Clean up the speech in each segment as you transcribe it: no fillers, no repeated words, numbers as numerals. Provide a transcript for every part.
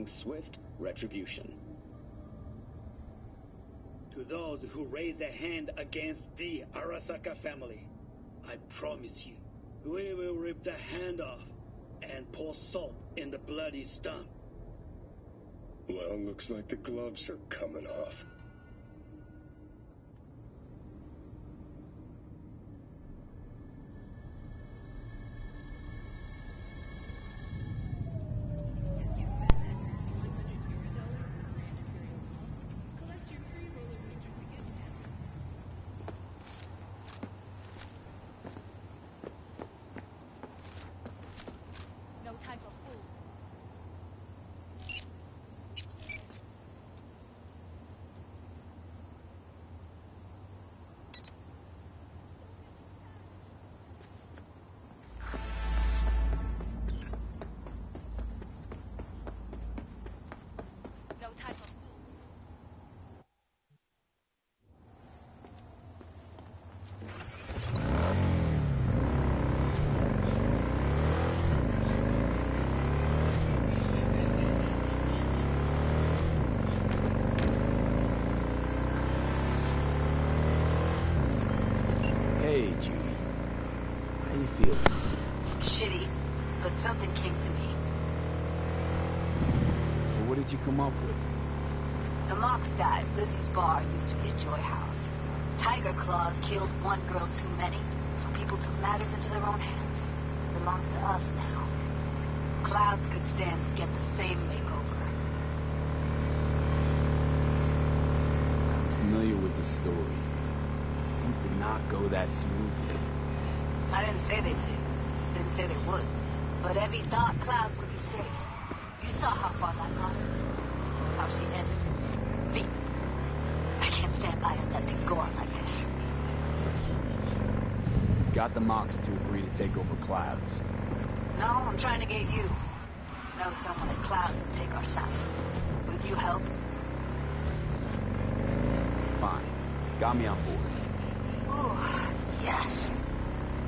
expecting swift retribution. To those who raise a hand against the Arasaka family, I promise you, we will rip the hand off and pour salt in the bloody stump. Well, looks like the gloves are coming off. Shitty, but something came to me. So what did you come up with? The Mox died. Lizzie's bar used to be a joy house. Tiger Claws killed one girl too many, so people took matters into their own hands. It belongs to us now. Clouds could stand to get the same makeover. I'm familiar with the story. Things did not go that smoothly. I didn't say they did. Didn't say they would. But Evie thought Clouds would be safe. You saw how far that got her. How she ended. V. I can't stand by and let things go on like this. Got the Mox to agree to take over Clouds. No, I'm trying to get you. Know someone at Clouds will take our side. Will you help? Fine. Got me on board. Oh, yes.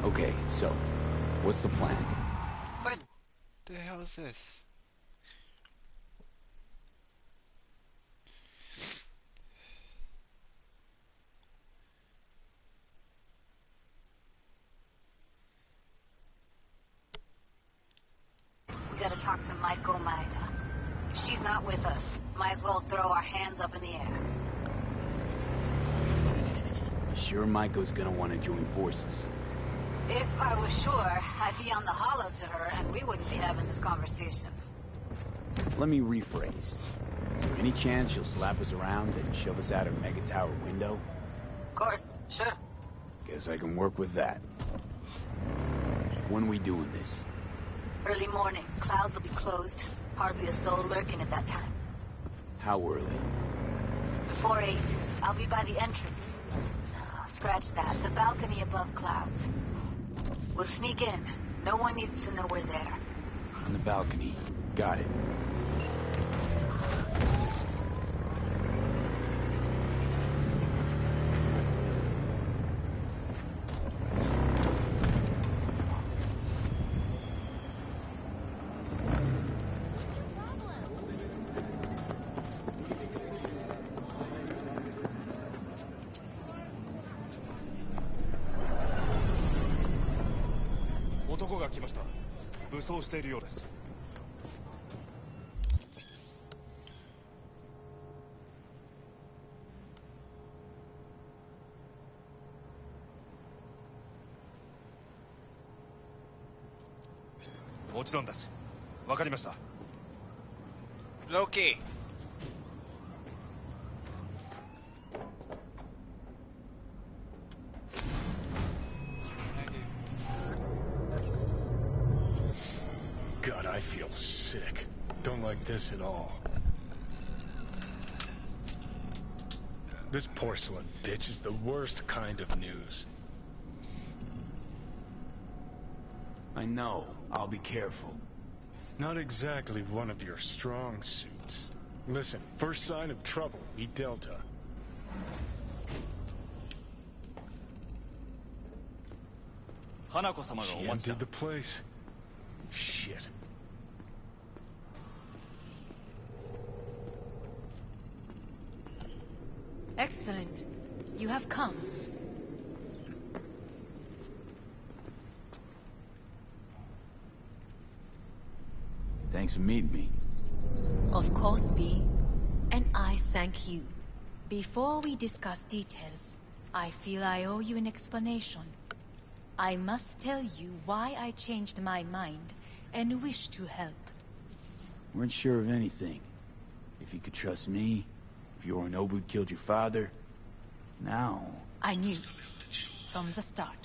Okay, so, what's the plan? First, The hell is this? we gotta talk to Maiko Maeda. If she's not with us, might as well throw our hands up in the air. Sure Maiko's gonna want to join forces. If I was sure, I'd be on the hollow to her and we wouldn't be having this conversation. Let me rephrase. Is there any chance she'll slap us around and shove us out her mega tower window? Of course, sure. Guess I can work with that. When are we doing this? Early morning, Clouds will be closed. Hardly a soul lurking at that time. How early? Before 8, I'll be by the entrance. Scratch that, the balcony above Clouds. We'll sneak in. No one needs to know we're there. On the balcony. Got it. Loki! God, I feel sick. Don't like this at all. This porcelain bitch is the worst kind of news. I know. I'll be careful. Not exactly one of your strong suits. Listen, first sign of trouble, meet Delta. She emptied the place. Shit. Excellent. You have come. Thanks for meeting me. Of course, B. And I thank you. Before we discuss details, I feel I owe you an explanation. I must tell you why I changed my mind and wish to help. Weren't sure of anything. If you could trust me, if Yorinobu killed your father, now... I knew. From the start.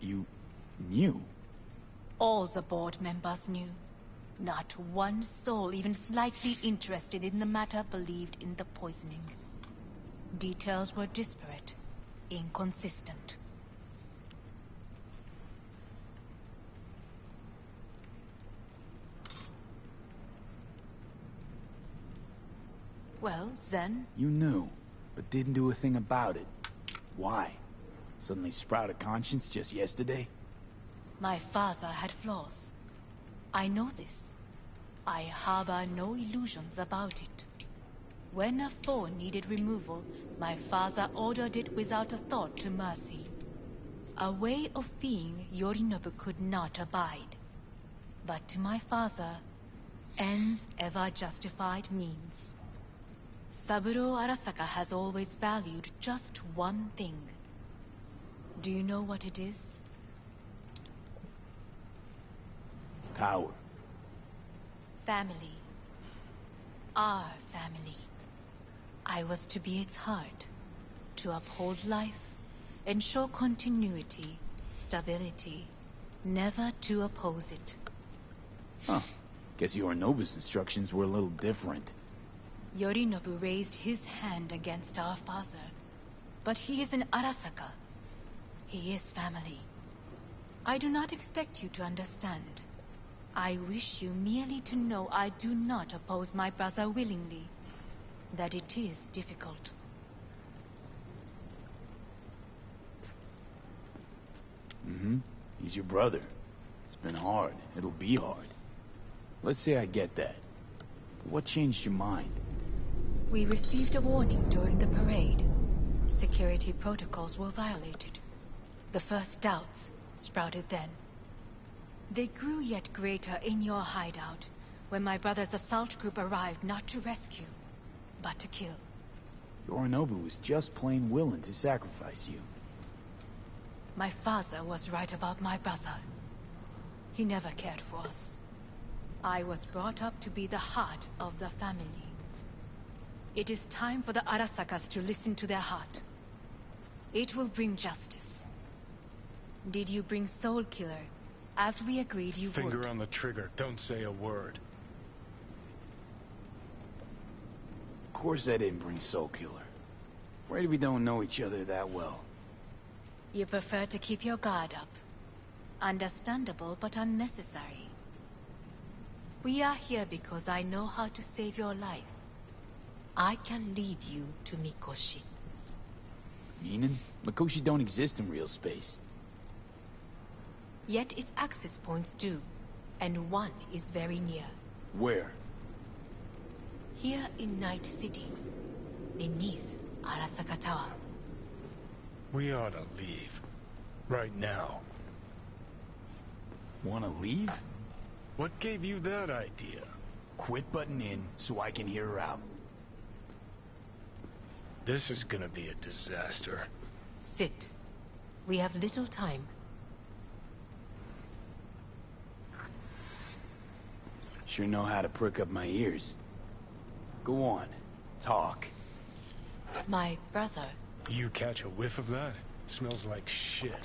You knew? All the board members knew. Not one soul even slightly interested in the matter believed in the poisoning. Details were disparate, inconsistent. Well, then... You knew, but didn't do a thing about it. Why? Suddenly sprout a conscience just yesterday? My father had flaws. I know this. I harbor no illusions about it. When a foe needed removal, my father ordered it without a thought to mercy. A way of being Yorinobu could not abide. But to my father, ends ever justified means. Saburo Arasaka has always valued just one thing. Do you know what it is? Power. Family. Our family. I was to be its heart, to uphold life, ensure continuity, stability, never to oppose it. Huh. Guess Yorinobu's instructions were a little different. Yorinobu raised his hand against our father, but he is an Arasaka. He is family. I do not expect you to understand. I wish you merely to know I do not oppose my brother willingly, that it is difficult. He's your brother. It's been hard. It'll be hard. Let's say I get that. What changed your mind? We received a warning during the parade. Security protocols were violated. The first doubts sprouted then. They grew yet greater in your hideout, when my brother's assault group arrived not to rescue, but to kill. Yorinobu was just plain willing to sacrifice you. My father was right about my brother. He never cared for us. I was brought up to be the heart of the family. It is time for the Arasakas to listen to their heart. It will bring justice. Did you bring Soul Killer, as we agreed you would? Finger on the trigger. Don't say a word. Of course I didn't bring Soul Killer. Afraid we don't know each other that well. You prefer to keep your guard up. Understandable, but unnecessary. We are here because I know how to save your life. I can lead you to Mikoshi. Meaning? Mikoshi don't exist in real space. Yet its access points do, and one is very near. Where? Here in Night City, beneath Arasaka Tower. We ought to leave. Right now. Wanna leave? What gave you that idea? Quit butting in so I can hear her out. This is gonna be a disaster. Sit. We have little time. Sure know how to prick up my ears. Go on. Talk. My brother. You catch a whiff of that? Smells like shit.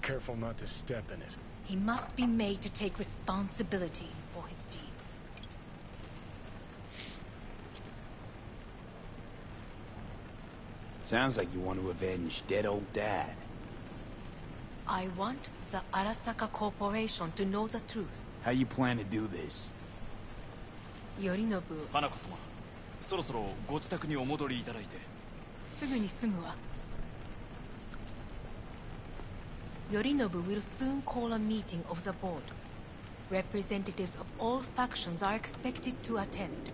Careful not to step in it. He must be made to take responsibility for his deeds. Sounds like you want to avenge dead old dad. I want the Arasaka Corporation to know the truth. How you plan to do this? Yorinobu. 花子様、そろそろご自宅にお戻りいただいて。すぐに済むわ。Yorinobu will soon call a meeting of the board. Representatives of all factions are expected to attend.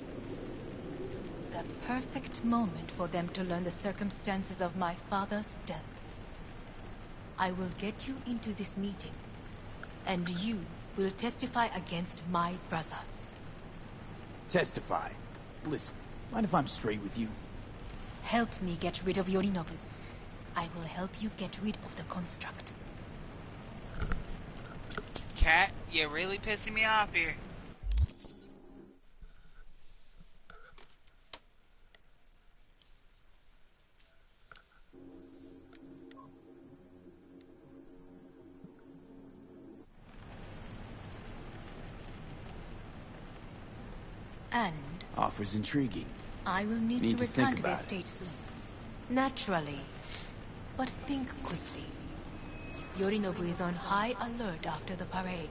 The perfect moment for them to learn the circumstances of my father's death. I will get you into this meeting, and you will testify against my brother. Testify. Listen, mind if I'm straight with you? Help me get rid of Yorinobu. I will help you get rid of the construct. Cat, you're really pissing me off here. And Offer's intriguing. I will need to Need to return think to the about it. estate soon. Naturally. But think quickly. Yorinobu is on high alert after the parade.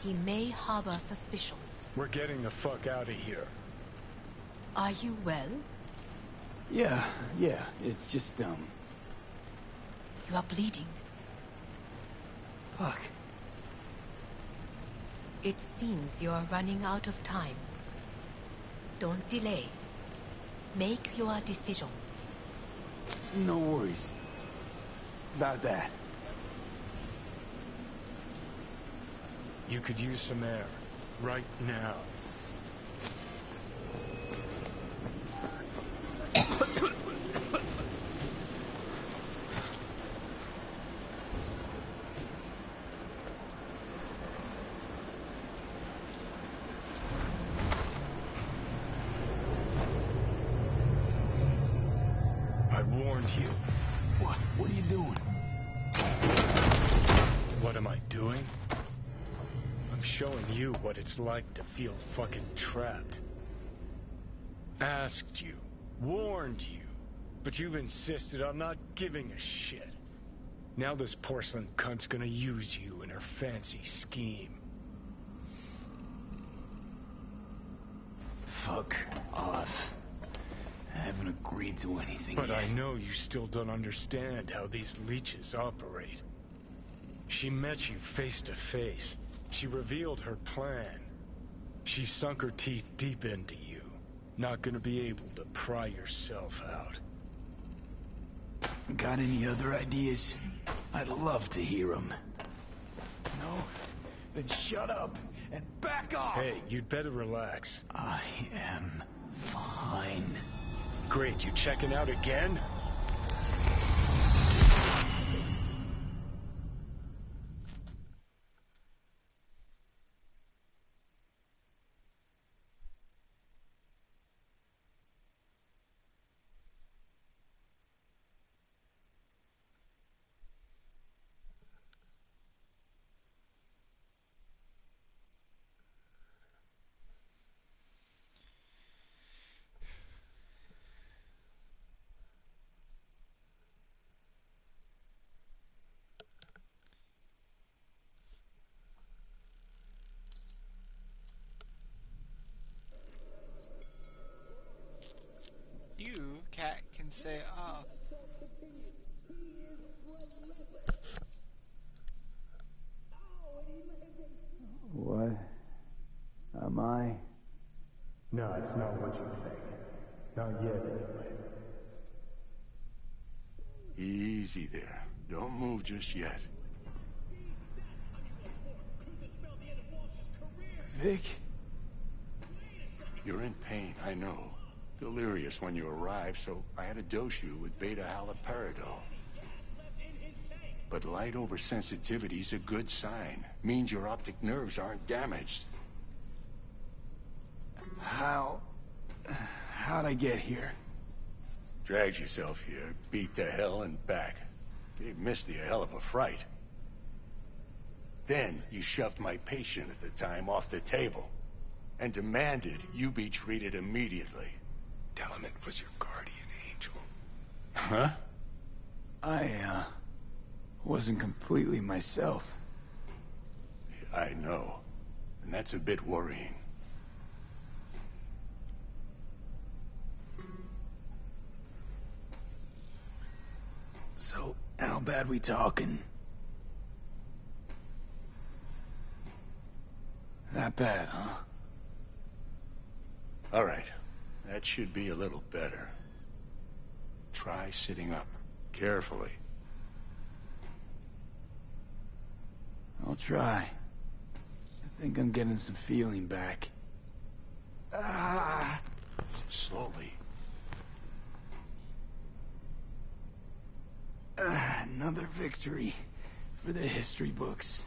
He may harbor suspicions. We're getting the fuck out of here. Are you well? Yeah. It's just, You are bleeding. Fuck. It seems you are running out of time. Don't delay. Make your decision. No worries. About that. You could use some air. Right now. I warned you. What are you doing? What am I doing? I'm showing you what it's like to feel fucking trapped. Asked you, warned you, but you've insisted on not giving a shit. Now this porcelain cunt's gonna use you in her fancy scheme. Fuck off. I haven't agreed to anything But yet. I know you still don't understand how these leeches operate. She met you face to face. She revealed her plan. She sunk her teeth deep into you. Not gonna be able to pry yourself out. Got any other ideas? I'd love to hear them. No? Then shut up and back off! Hey, you'd better relax. I am fine. Great, you checking out again? You, Cat, can say off. What? Am I? No, it's not what you think. Not yet, anyway. Easy there. Don't move just yet. Vic? You're in pain, I know. Delirious when you arrived, so I had to dose you with beta-haloperidol. But light oversensitivity's a good sign. Means your optic nerves aren't damaged. How'd I get here? Dragged yourself here, beat to hell and back. Gave Misty a hell of a fright. Then you shoved my patient at the time off the table and demanded you be treated immediately. Tell him it was your guardian angel. Huh? I, wasn't completely myself. I know. And that's a bit worrying. So, how bad we talking? That bad, huh? All right. That should be a little better. Try sitting up. Carefully. I'll try. I think I'm getting some feeling back. Ah! Slowly. Another victory for the history books.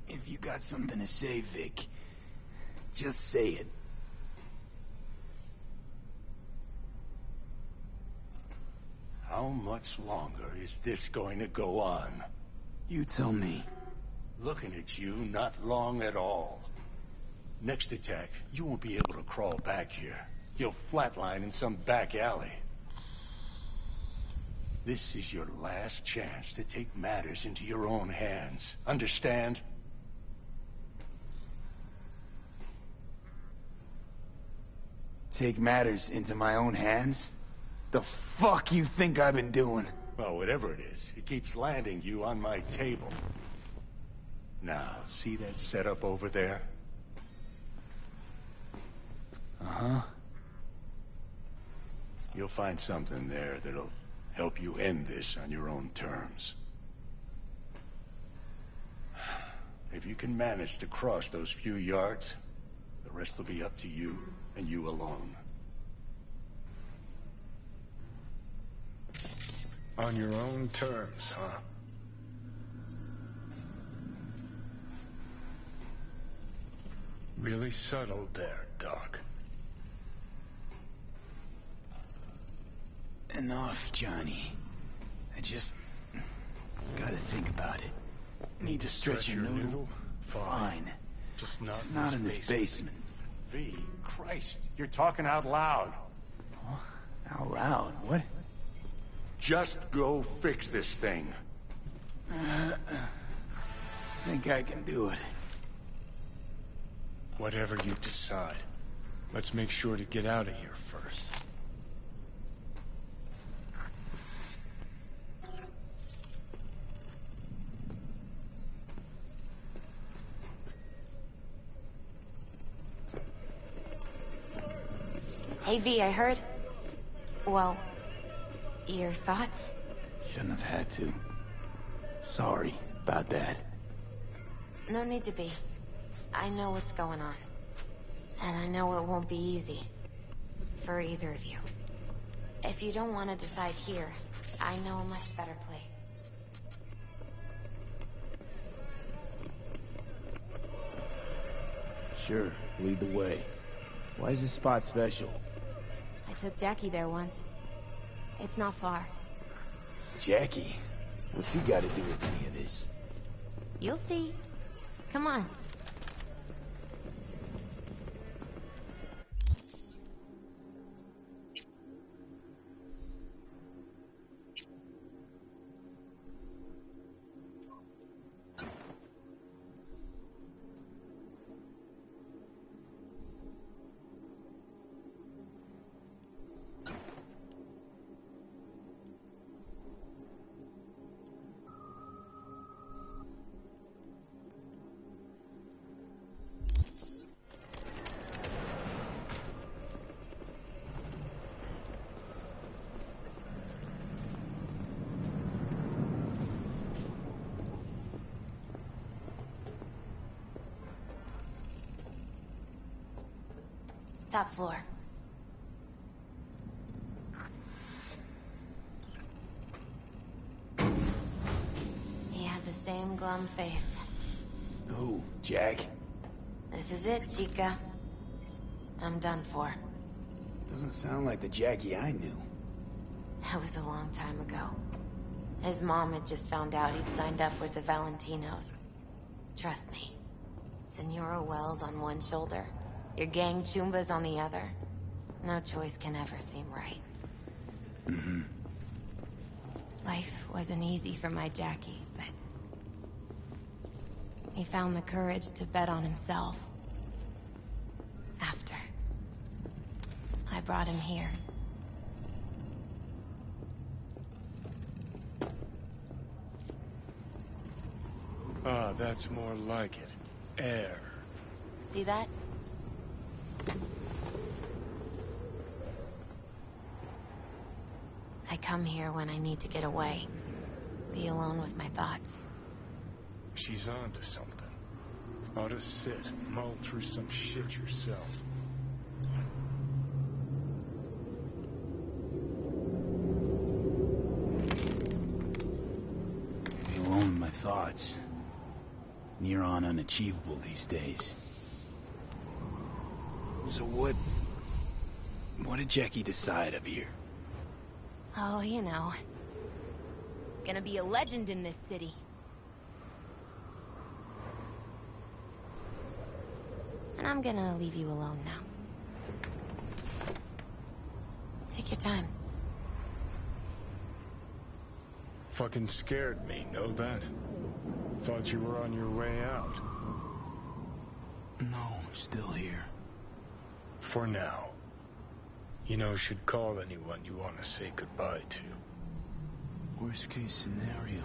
If you got something to say, Vic, just say it. How much longer is this going to go on? You tell me. Looking at you, not long at all. Next attack, you won't be able to crawl back here. You'll flatline in some back alley. This is your last chance to take matters into your own hands. Understand? Take matters into my own hands? The fuck you think I've been doing? Well, whatever it is, it keeps landing you on my table. Now, see that setup over there? Uh-huh. You'll find something there that'll help you end this on your own terms. If you can manage to cross those few yards, the rest will be up to you and you alone. On your own terms, huh? Really subtle there, Doc. Enough, Johnny. I just gotta think about it. Need to stretch your noodle? Fine. Just not in this basement. V, Christ, you're talking out loud. Oh, out loud? What? Just go fix this thing. Think I can do it. Whatever you decide. Let's make sure to get out of here first. Hey, V, I heard... Well, your thoughts? Shouldn't have had to. Sorry about that. No need to be. I know what's going on. And I know it won't be easy. For either of you. If you don't want to decide here, I know a much better place. Sure, lead the way. Why is this spot special? I took Jackie there once. It's not far. Jackie? What's he got to do with any of this? You'll see. Come on. Top floor. He had the same glum face. Who? Jack? This is it, Chica. I'm done for. Doesn't sound like the Jackie I knew. That was a long time ago. His mom had just found out he'd signed up with the Valentinos. Trust me. Senora Wells on one shoulder, your gang Chumbas on the other. No choice can ever seem right. Mm-hmm. Life wasn't easy for my Jackie, but... he found the courage to bet on himself. After. I brought him here. Ah, that's more like it. Air. See that? I come here when I need to get away. Be alone with my thoughts. She's onto something. Ought to sit, mull through some shit yourself. Be alone with my thoughts. Near on unachievable these days. So what did Jackie decide of here? Oh, you know. Gonna be a legend in this city. And I'm gonna leave you alone now. Take your time. Fucking scared me, know that? Thought you were on your way out. No, still here. For now. You know, should call anyone you want to say goodbye to. Worst case scenario.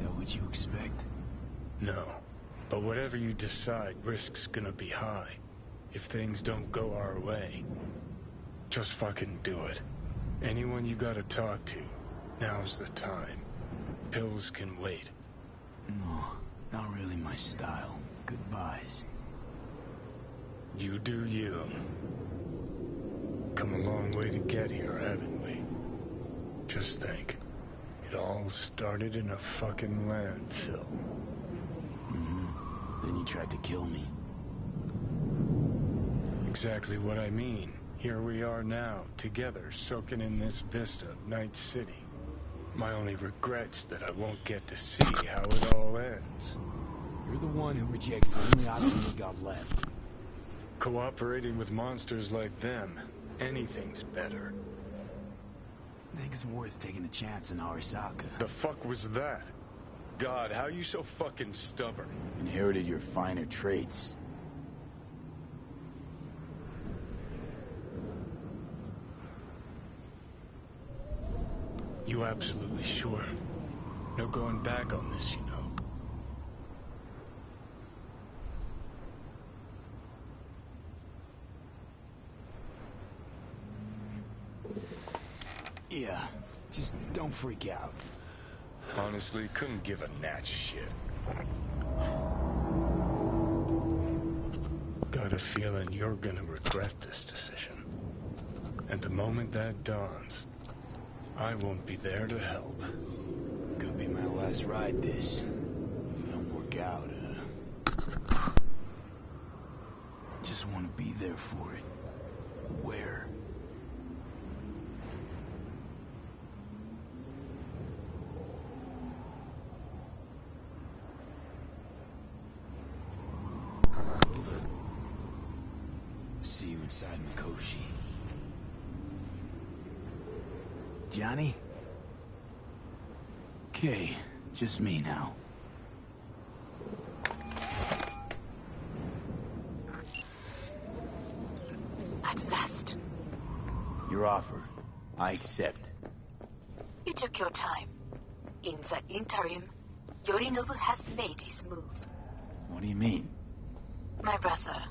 That what you expect? No. But whatever you decide, risk's gonna be high. If things don't go our way. Just fucking do it. Anyone you gotta talk to, now's the time. Pills can wait. No, not really my style. Goodbyes. You do you. Come a long way to get here, haven't we? Just think. It all started in a fucking landfill. Then you tried to kill me. Exactly what I mean. Here we are now, together, soaking in this vista of Night City. My only regret's that I won't get to see how it all ends. You're the one who rejects the only option we got left. Cooperating with monsters like them, anything's better. Think it's worth taking a chance in Arasaka. The fuck was that? God, how you so fucking stubborn? Inherited your finer traits. You absolutely sure? No going back on this, you know. Yeah, just don't freak out. Honestly, couldn't give a gnat's shit. Got a feeling you're gonna regret this decision. And the moment that dawns, I won't be there to help. Could be my last ride this. If it don't work out, just want to be there for it. Where? See you inside Mikoshi. Johnny? Okay, just me now. At last. Your offer. I accept. You took your time. In the interim, Yorinobu has made his move. What do you mean? My brother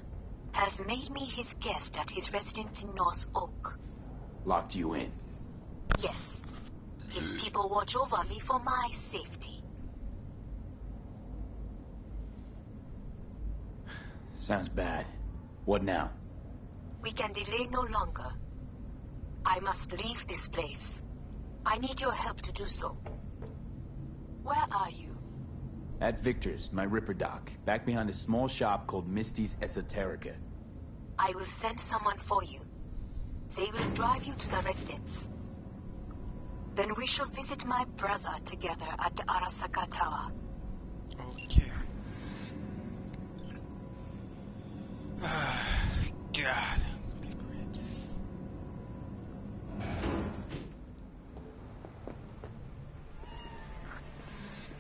has made me his guest at his residence in North Oak. Locked you in. Yes. His people watch over me for my safety. Sounds bad. What now? We can delay no longer. I must leave this place. I need your help to do so. Where are you? At Victor's, my Ripper Dock, back behind a small shop called Misty's Esoterica. I will send someone for you. They will drive you to the residence. Then we shall visit my brother together at the Arasaka Tower. Okay. God.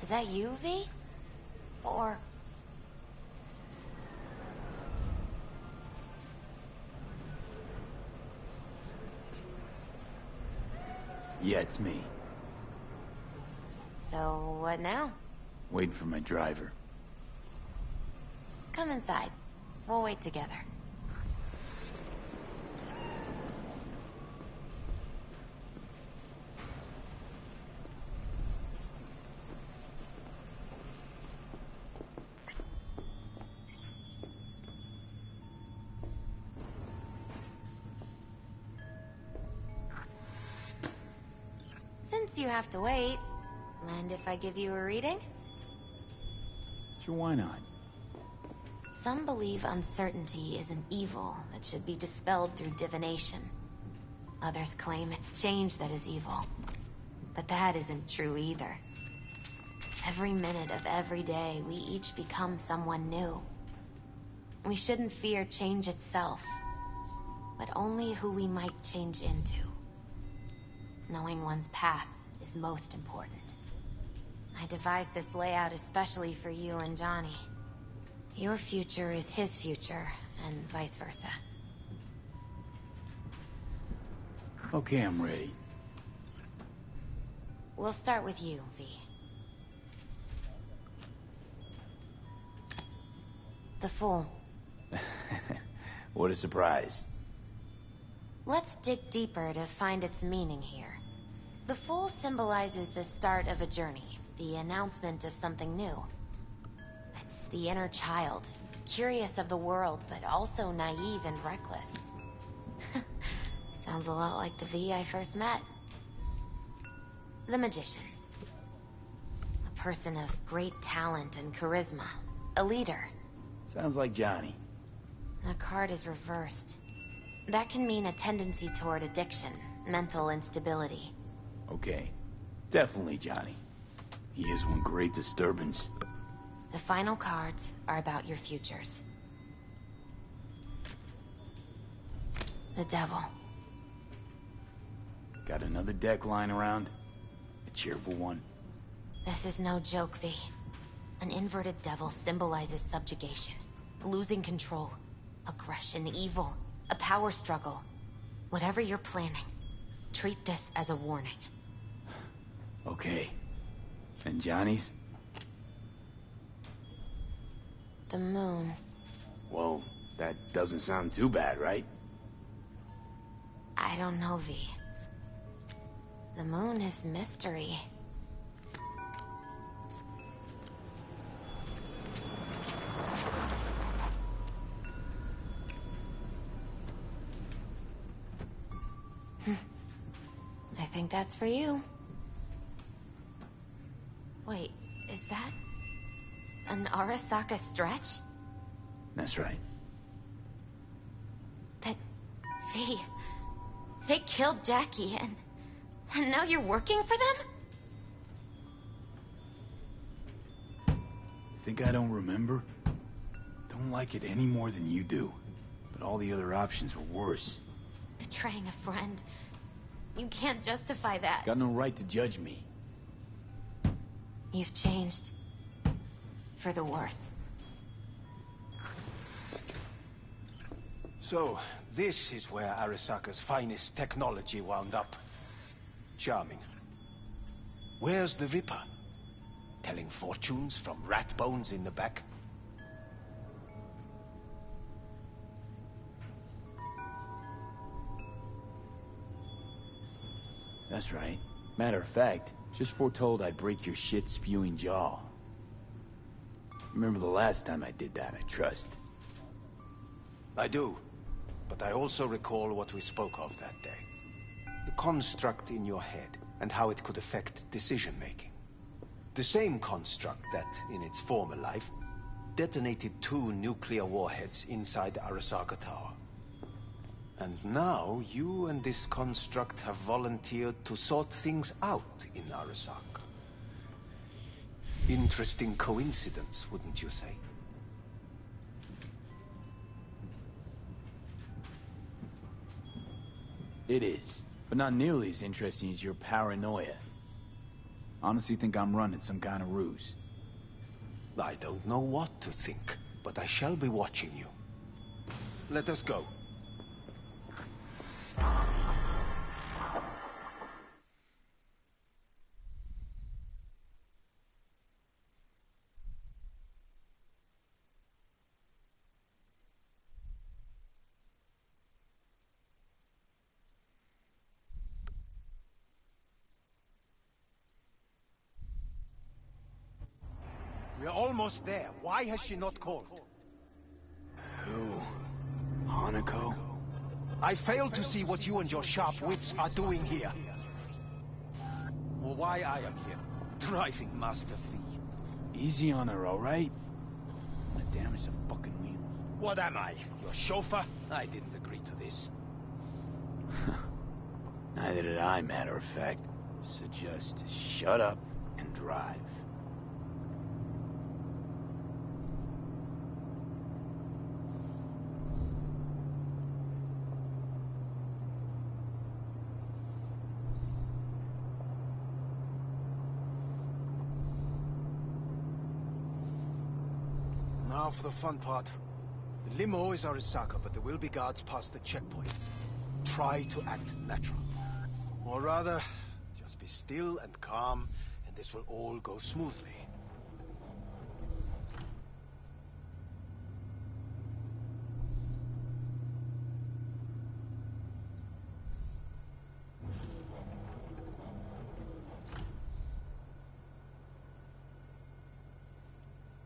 Is that you, V? Or... Yeah, it's me. So, what now? Waiting for my driver. Come inside. We'll wait together. Since you have to wait, mind if I give you a reading? Sure, why not? Some believe uncertainty is an evil that should be dispelled through divination. Others claim it's change that is evil. But that isn't true either. Every minute of every day, we each become someone new. We shouldn't fear change itself, but only who we might change into. Knowing one's path is most important. I devised this layout especially for you and Johnny. Your future is his future, and vice versa. Okay, I'm ready. We'll start with you, V. The Fool. What a surprise. Let's dig deeper to find its meaning here. The Fool symbolizes the start of a journey, the announcement of something new. It's the inner child, curious of the world, but also naive and reckless. Sounds a lot like the V I first met. The Magician. A person of great talent and charisma. A leader. Sounds like Johnny. The card is reversed. That can mean a tendency toward addiction, mental instability. Okay. Definitely Johnny. He is one great disturbance. The final cards are about your futures. The Devil. Got another deck lying around? A cheerful one? This is no joke, V. An inverted devil symbolizes subjugation, losing control, aggression, evil, a power struggle. Whatever you're planning, treat this as a warning. Okay. And Johnny's? The Moon. Well, that doesn't sound too bad, right? I don't know, V. The Moon is mystery. I think that's for you. Wait, is that an Arasaka stretch? That's right. But, V, they killed Jackie, and now you're working for them? Think I don't remember? Don't like it any more than you do. But all the other options were worse. Betraying a friend. You can't justify that. Got no right to judge me. You've changed. For the worse. So, this is where Arasaka's finest technology wound up. Charming. Where's the Viper? Telling fortunes from rat bones in the back? That's right. Matter of fact, just foretold I'd break your shit-spewing jaw. Remember the last time I did that, I trust. I do. But I also recall what we spoke of that day. The construct in your head, and how it could affect decision-making. The same construct that, in its former life, detonated 2 nuclear warheads inside Arasaka Tower. And now, you and this construct have volunteered to sort things out in Arasaka. Interesting coincidence, wouldn't you say? It is, but not nearly as interesting as your paranoia. Honestly think I'm running some kind of ruse. I don't know what to think, but I shall be watching you. Let us go. We're almost there. Why has she not called? Who? Hanako? I fail to see what you and your sharp wits are doing here. Or why I am here. Driving Master Fee. Easy on her, alright? I'm gonna damage the fucking wheels. What am I? Your chauffeur? I didn't agree to this. Neither did I, matter of fact. So just shut up and drive. Now for the fun part. The limo is Arasaka, but there will be guards past the checkpoint. Try to act natural. Or rather, just be still and calm, and this will all go smoothly.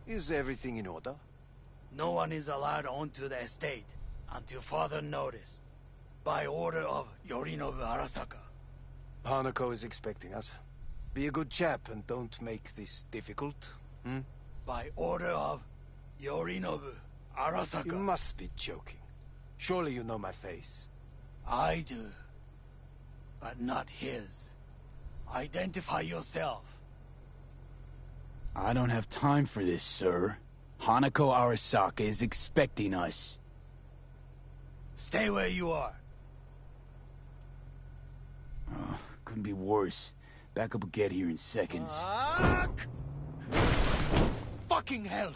Is everything in order? No one is allowed onto the estate until further notice. By order of Yorinobu Arasaka. Hanako is expecting us. Be a good chap and don't make this difficult. By order of Yorinobu Arasaka. You must be joking. Surely you know my face. I do. But not his. Identify yourself. I don't have time for this, sir. Hanako Arasaka is expecting us. Stay where you are. Couldn't be worse. Backup will get here in seconds. Fuck! Fucking hell!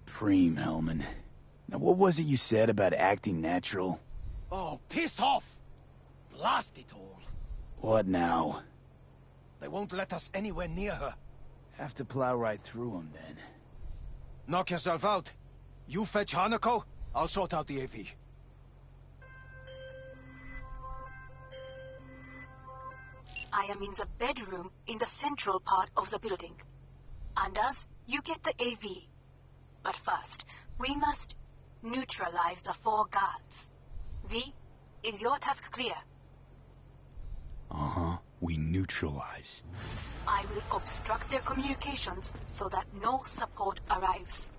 Preem, Hellman. Now what was it you said about acting natural? Oh, piss off! Blast it all. What now? They won't let us anywhere near her. Have to plow right through them, then. Knock yourself out. You fetch Hanako, I'll sort out the AV. I am in the bedroom in the central part of the building. Anders, you get the AV. But first, we must neutralize the 4 guards. V, is your task clear? Uh-huh. We neutralize. I will obstruct their communications so that no support arrives.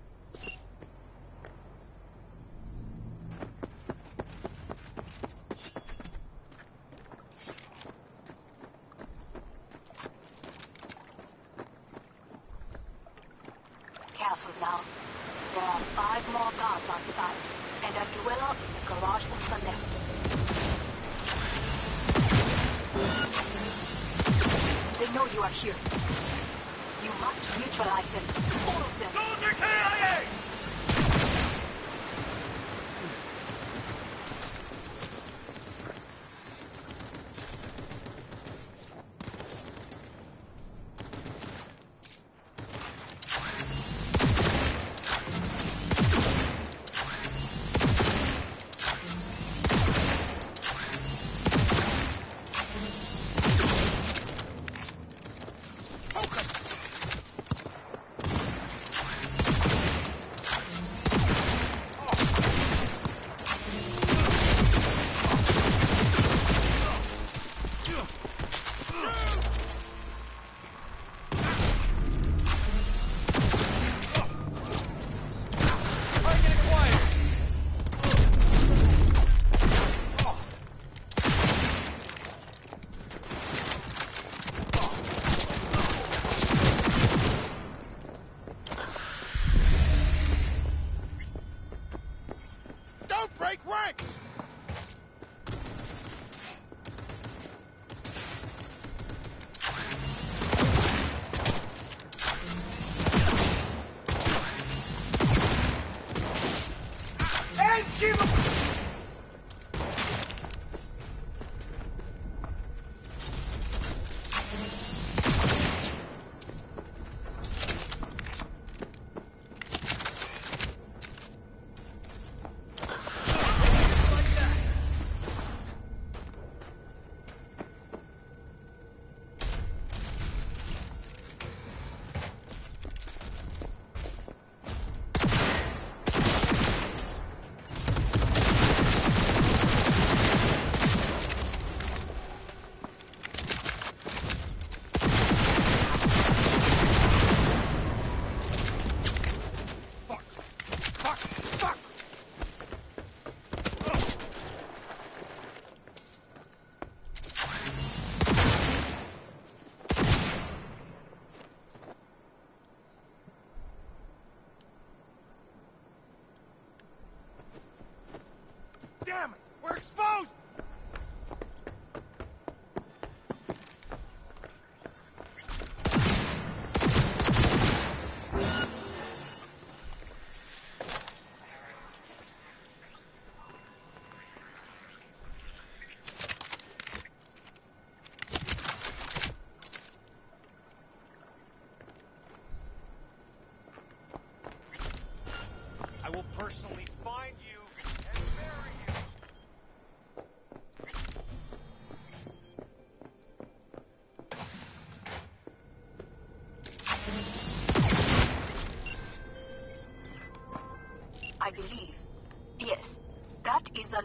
Careful now. There are 5 more guards outside, and a dweller in the garage on the left. They know you are here. You must neutralize them. All of them.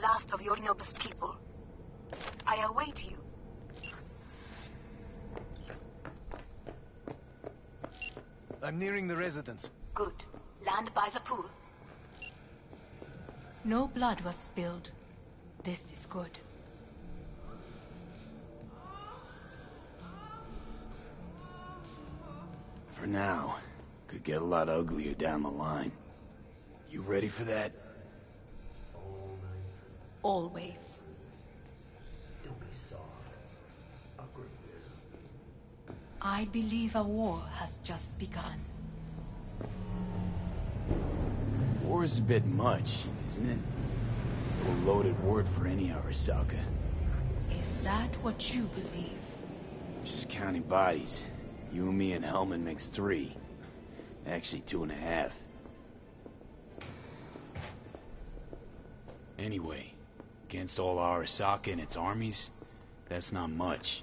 last of Yorinobu's people. I await you. I'm nearing the residence. Good. Land by the pool. No blood was spilled. This is good. For now. Could get a lot uglier down the line. You ready for that? Always. Don't be soft. Upgrade it. I believe a war has just begun. War's a bit much, isn't it? A loaded word for any Arasaka. Is that what you believe? Just counting bodies. You and me and Hellman makes 3. Actually 2.5. Anyway, against all Arasaka and its armies, that's not much.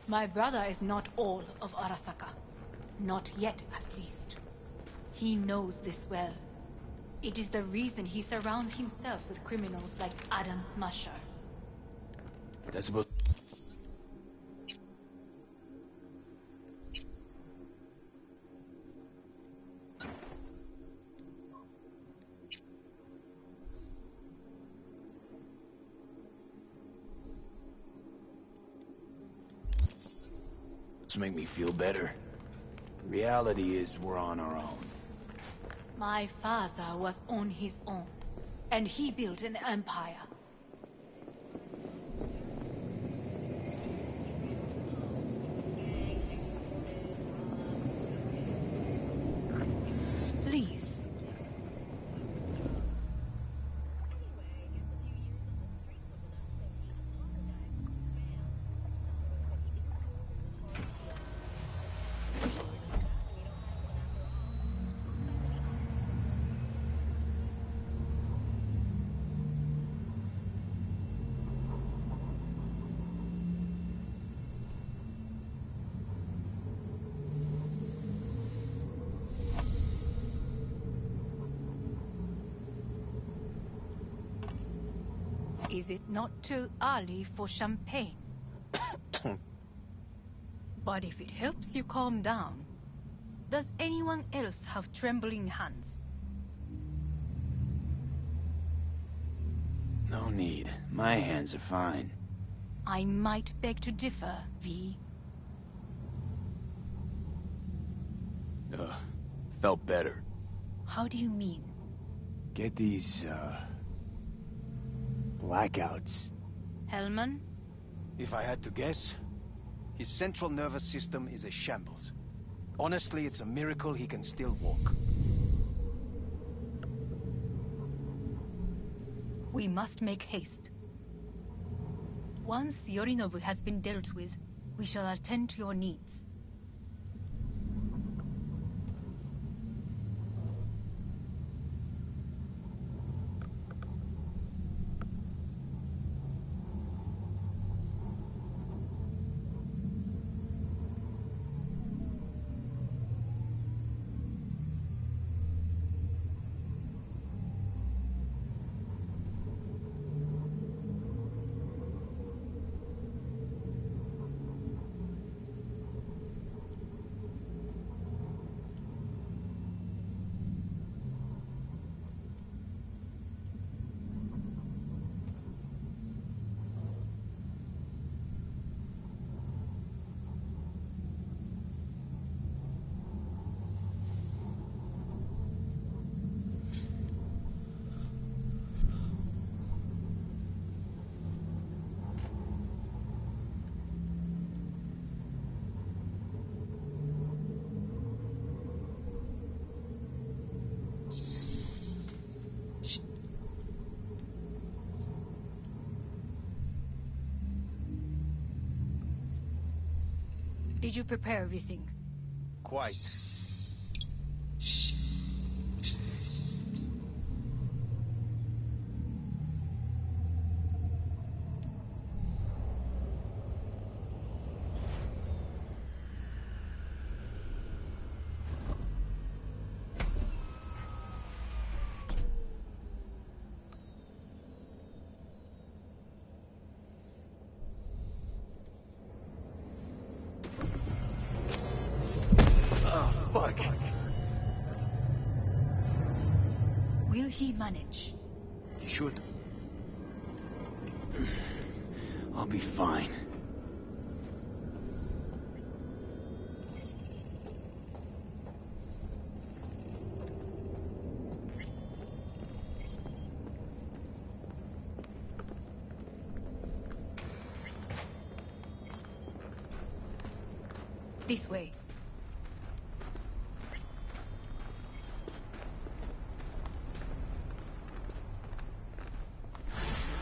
My brother is not all of Arasaka. Not yet, at least. He knows this well. It is the reason he surrounds himself with criminals like Adam Smasher. That's about... make me feel better. Reality is we're on our own. My father was on his own, and he built an empire. Please. Is it not too early for champagne? But if it helps you calm down, does anyone else have trembling hands? No need. My hands are fine. I might beg to differ, V. Felt better. How do you mean? Get these, blackouts. Hellman? If I had to guess, his central nervous system is a shambles. Honestly, it's a miracle he can still walk. We must make haste. Once Yorinobu has been dealt with, we shall attend to your needs. Did you prepare everything? Quite. he manage? Should. I'll be fine. This way.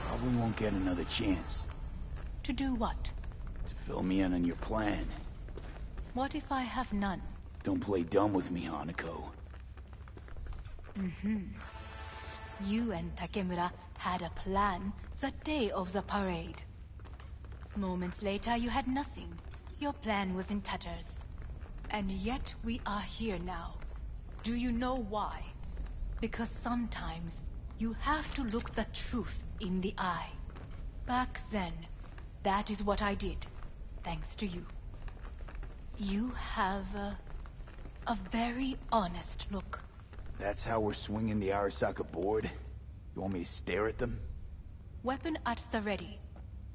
Probably won't get another chance. To do what? To fill me in on your plan. What if I have none? Don't play dumb with me, Hanako. You and Takemura had a plan the day of the parade. Moments later, you had nothing. Your plan was in tatters. And yet we are here now. Do you know why? Because sometimes you have to look the truth in the eye. Back then, that is what I did, thanks to you. You have a very honest look. That's how we're swinging the Arasaka board? You want me to stare at them? Weapon at the ready.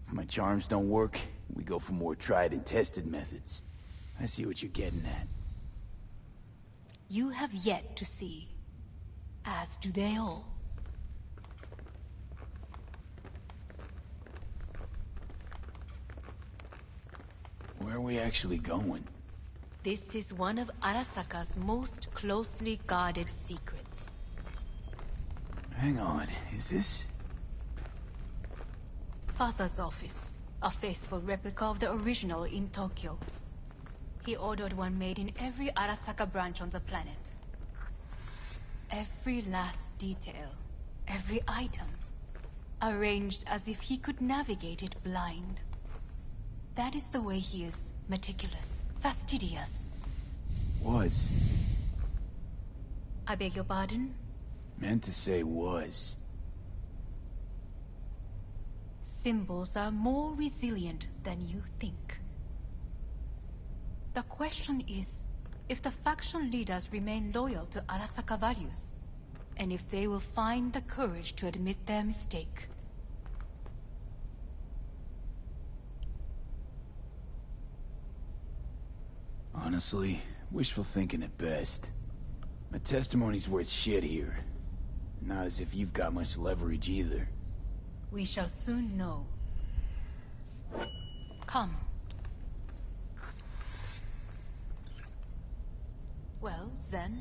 If my charms don't work, we go for more tried and tested methods. I see what you're getting at. You have yet to see, as do they all. Where are we actually going? This is one of Arasaka's most closely guarded secrets. Hang on, is this... Father's office, a faithful replica of the original in Tokyo. He ordered one made in every Arasaka branch on the planet. Every last detail, every item, arranged as if he could navigate it blind. That is the way he is meticulous, fastidious. Was. I beg your pardon? Meant to say was. Symbols are more resilient than you think. The question is, if the faction leaders remain loyal to Arasaka values, and if they will find the courage to admit their mistake. Honestly, wishful thinking at best. My testimony's worth shit here. Not as if you've got much leverage either. We shall soon know. Come. Well, then.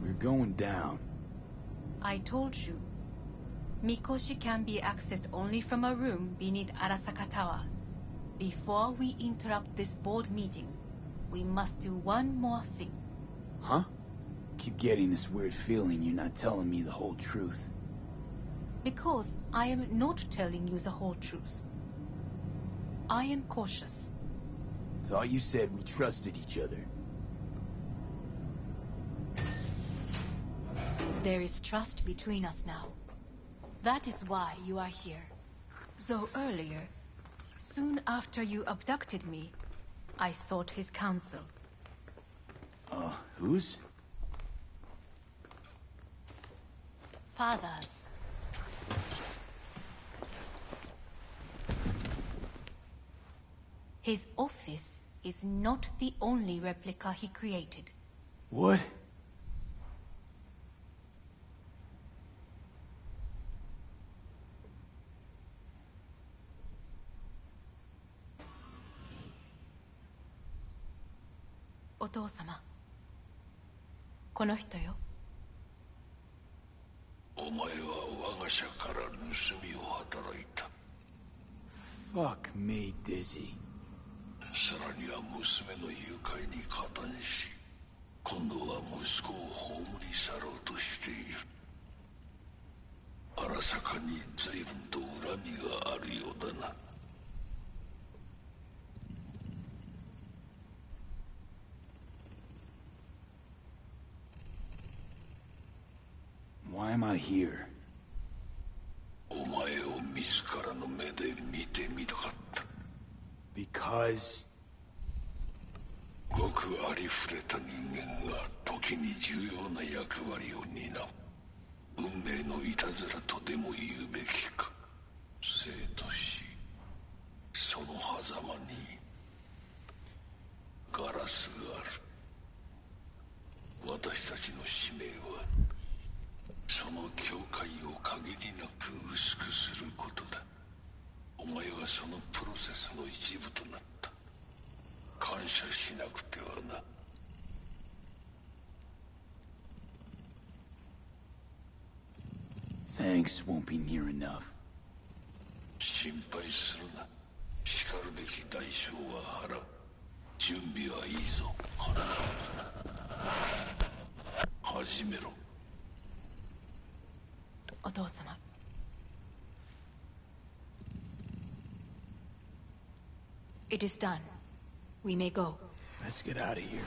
We're going down. I told you. Mikoshi can be accessed only from a room beneath Arasaka Tower. Before we interrupt this board meeting, we must do one more thing. Huh? Keep getting this weird feeling you're not telling me the whole truth. Because I am not telling you the whole truth. I am cautious. Thought you said we trusted each other. There is trust between us now. That is why you are here. Though earlier, soon after you abducted me, I sought his counsel. Whose? Father's. His office is not the only replica he created. What? Otou-sama. この人よ。お前は我が社から盗みを働いた。Fuck me, Dizzy. さらには娘の誘拐に加担し、今度は息子を葬り去ろうとしている。荒坂に随分と恨みがあるようだな。not here? お前を自らの目で見てみたかった。Because... ごくありふれた人間が時に重要な役割を担う。運命のいたずらとでも言うべきか。生と死、その狭間にガラスがある。私たちの使命はその境界を限りなく薄くすることだ。お前はそのプロセスの一部となった。感謝しなくてはな。Thanks won't be near enough. 心配するな。しかるべき代償は払う。準備はいいぞ、花。始めろ。お父様。It is done. We may go. Let's get out of here.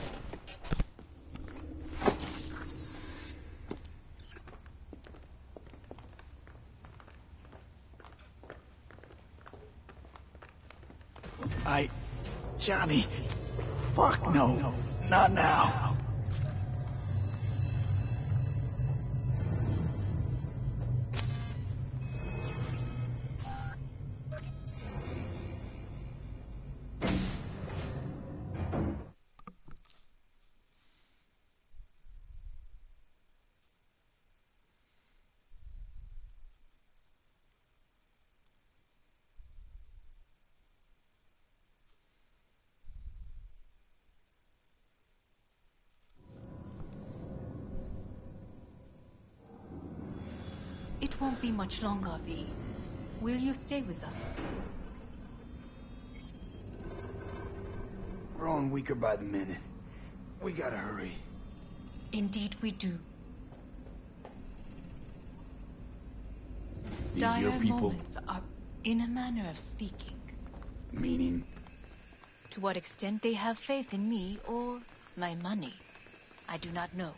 Johnny. Fuck no. Not now. It won't be much longer, V. Will you stay with us? Growing weaker by the minute. We gotta hurry. Indeed we do. These Dire your people? moments are, in a manner of speaking. Meaning? To what extent they have faith in me or my money, I do not know.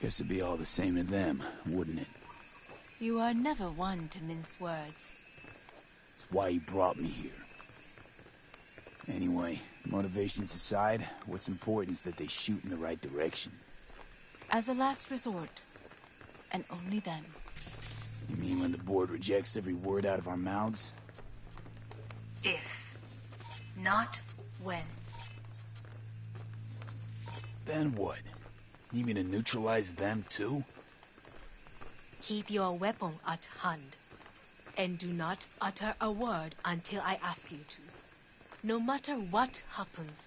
Guess it'd be all the same to them, wouldn't it? You are never one to mince words. That's why you brought me here. Anyway, motivations aside, what's important is that they shoot in the right direction. As a last resort, and only then. You mean when the board rejects every word out of our mouths? If, not when. Then what? Need me to neutralize them too? Keep your weapon at hand, and do not utter a word until I ask you to. No matter what happens,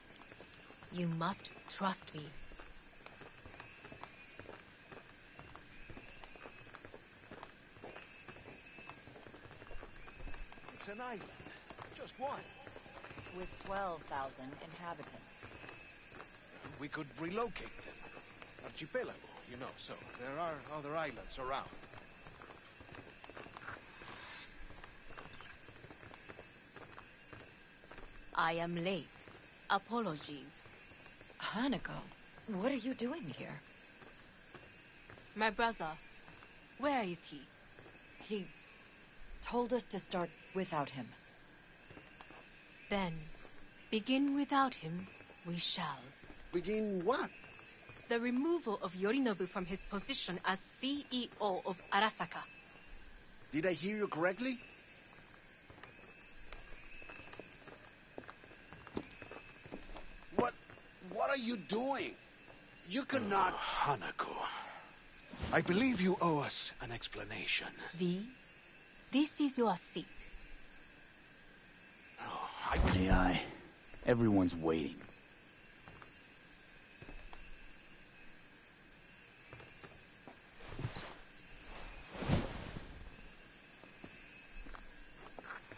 you must trust me. It's an island. Just one. With 12,000 inhabitants. We could relocate them. Archipelago, you know, so there are other islands around. I am late. Apologies. Hanako, what are you doing here? My brother, where is he? He told us to start without him. Then, begin without him, we shall. Begin what? The removal of Yorinobu from his position as CEO of Arasaka. Did I hear you correctly? What are you doing? You cannot... Hanako. I believe you owe us an explanation. V, this is your seat. Aye. Everyone's waiting.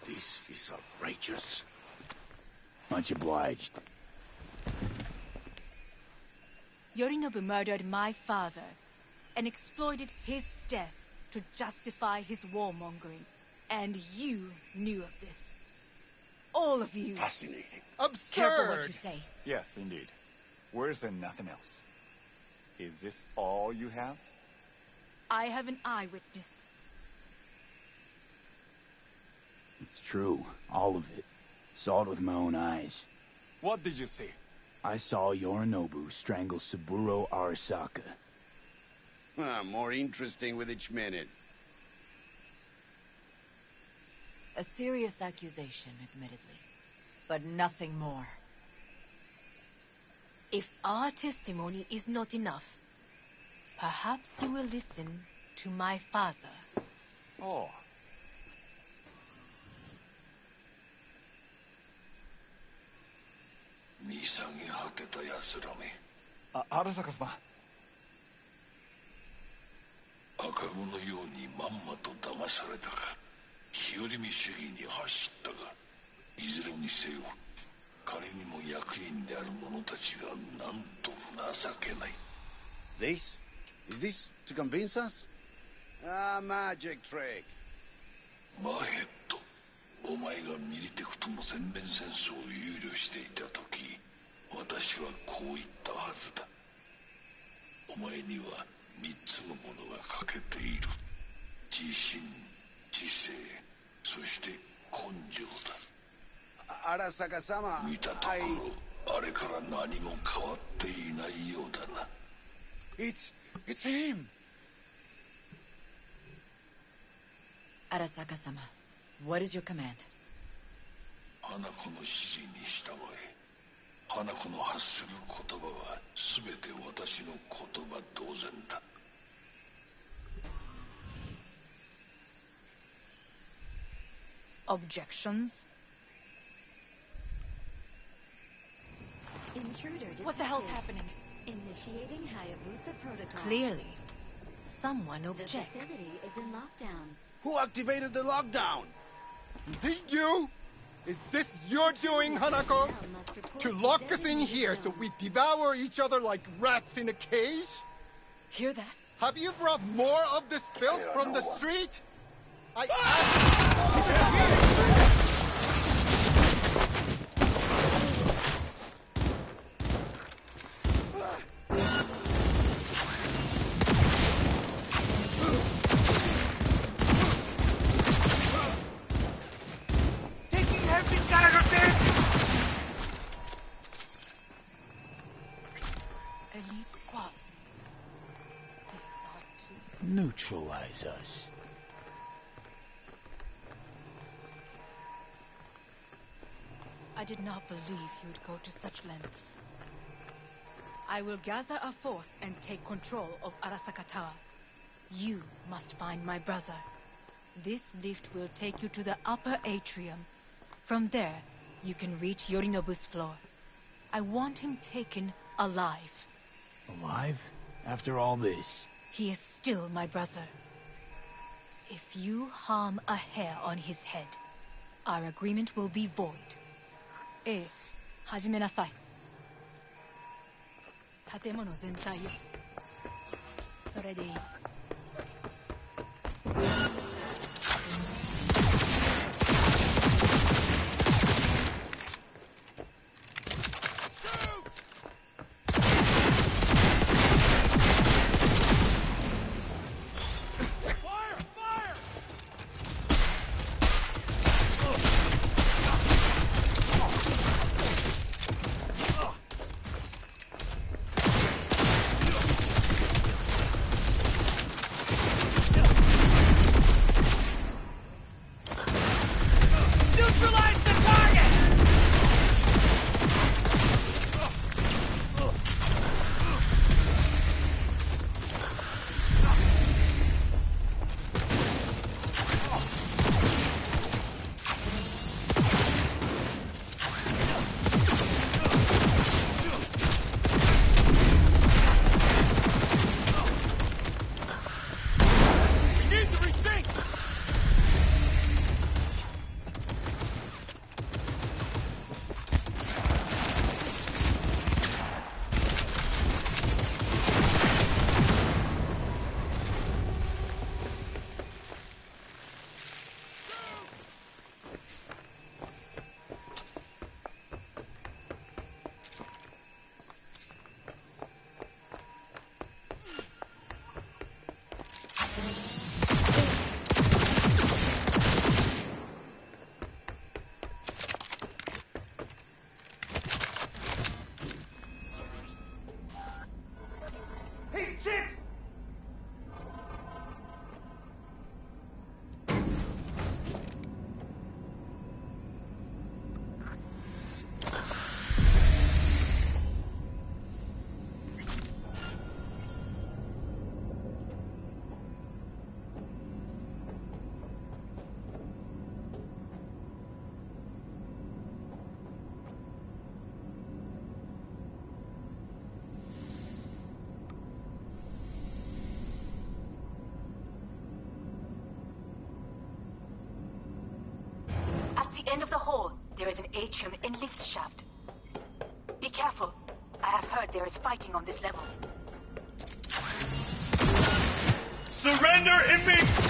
This is outrageous. Much obliged. Yorinobu murdered my father and exploited his death to justify his warmongering. And you knew of this. All of you. Fascinating. Absurd! Careful what you say. Yes, indeed. Worse than nothing else. Is this all you have? I have an eyewitness. It's true. All of it. Saw it with my own eyes. What did you see? I saw Yorinobu strangle Saburo Arasaka. More interesting with each minute. A serious accusation, admittedly, but nothing more. If our testimony is not enough, perhaps you will listen to my father. Oh. 見下げ果てた奴らめ。荒坂様。赤子のようにまんまと騙されたが、日和見主義に走ったが、いずれにせよ、彼にも役員である者たちがなんと情けない。This? Is this to convince us? Ah, magic trick. マヘッド、お前がミリテクとの全面戦争を憂慮していた時、私はこう言ったはずだ。お前には3つのものが欠けている。自信、知性、そして根性だ。Arasaka-sama, 見たところ、あれから何も変わっていないようだな。It's him! Arasaka-sama, what is your command? 花子の指示に従え。花子の発する言葉は全て私の言葉同然だ。Objections? What the hell's happening? Initiating Hayabusa protocol. Clearly, someone The objects. facility is in lockdown. Who activated the lockdown? Is it you? Is this your doing, Hanako? To lock us in here so we devour each other like rats in a cage? Hear that? Have you brought more of this filth from the street? Elite squads. They sought to... Neutralize us. I did not believe you would go to such lengths. I will gather a force and take control of Arasaka Tower. You must find my brother. This lift will take you to the upper atrium. From there, you can reach Yorinobu's floor. I want him taken alive. Alive? After all this? He is still my brother. If you harm a hair on his head, our agreement will be void. 始めなさい。建物全体よ。それでいい。the end of the hall, there is an atrium and lift shaft. Be careful. I have heard there is fighting on this level. Surrender immediately!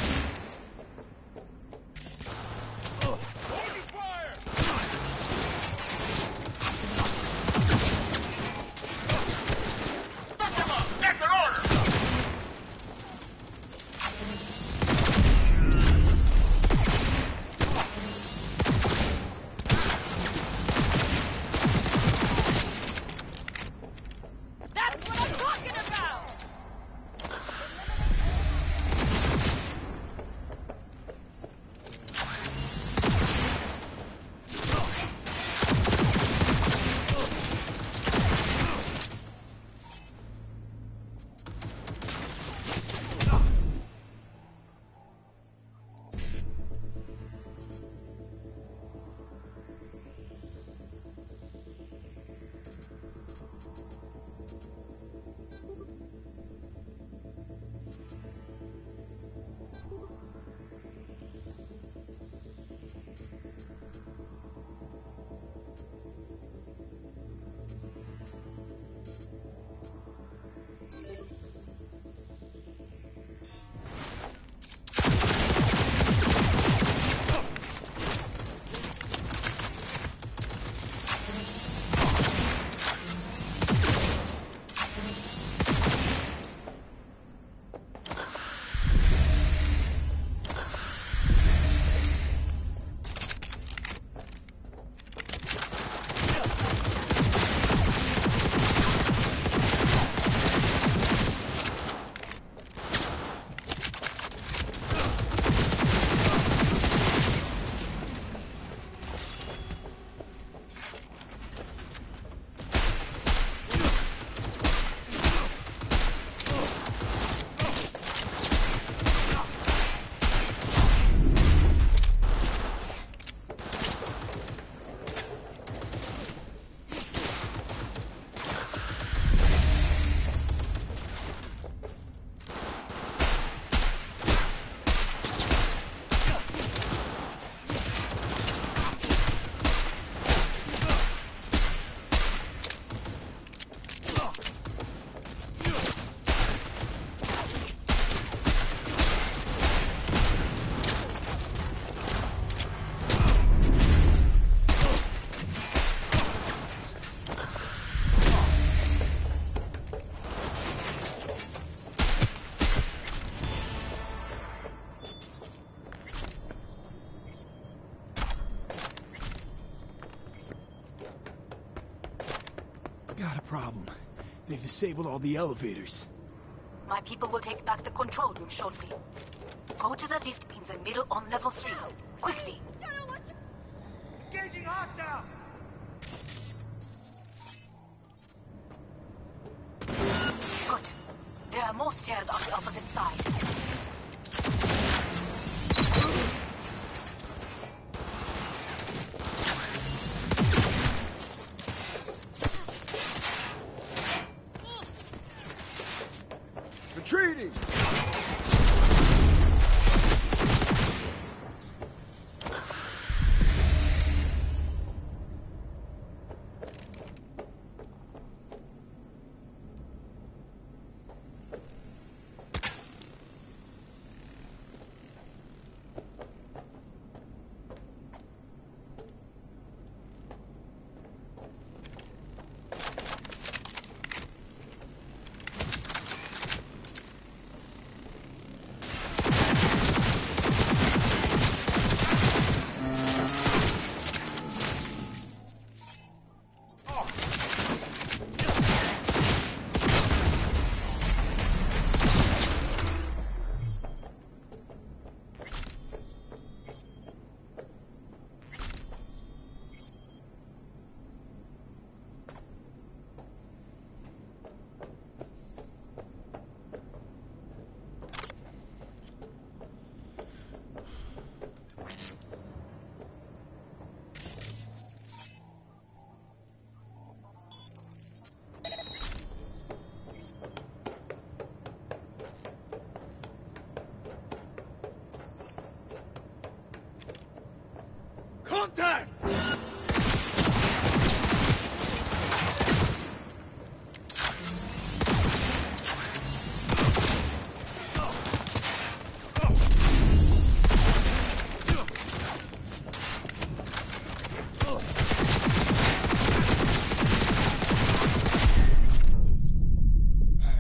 Got a problem. They've disabled all the elevators. My people will take back the control room shortly. Go to the lift in the middle on level 3. Quickly. Engaging hostile! Good. There are more stairs on the opposite side. Retreating! Contact!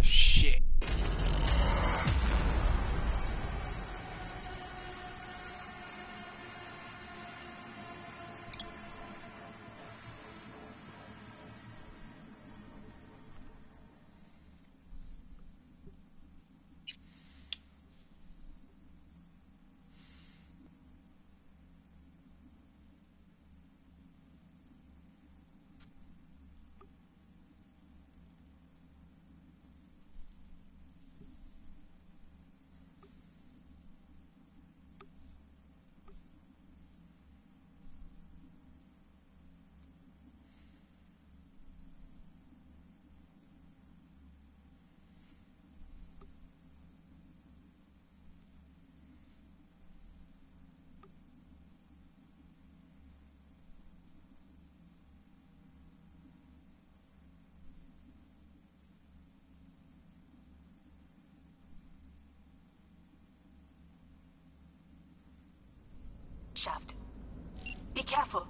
Shit. Shaft. Be careful.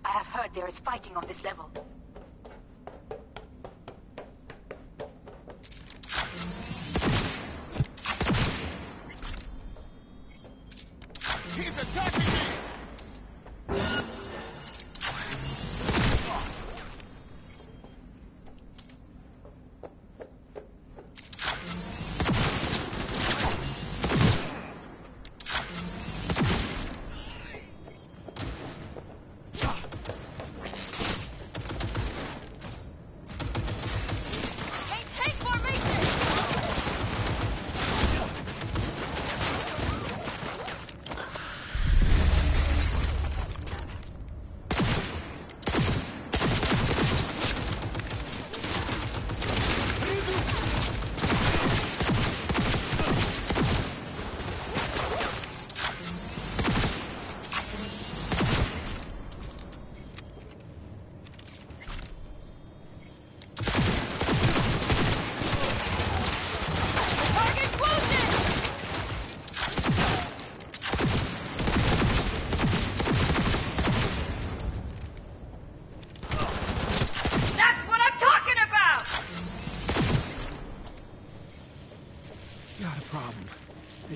I have heard there is fighting on this level. He's attacking me!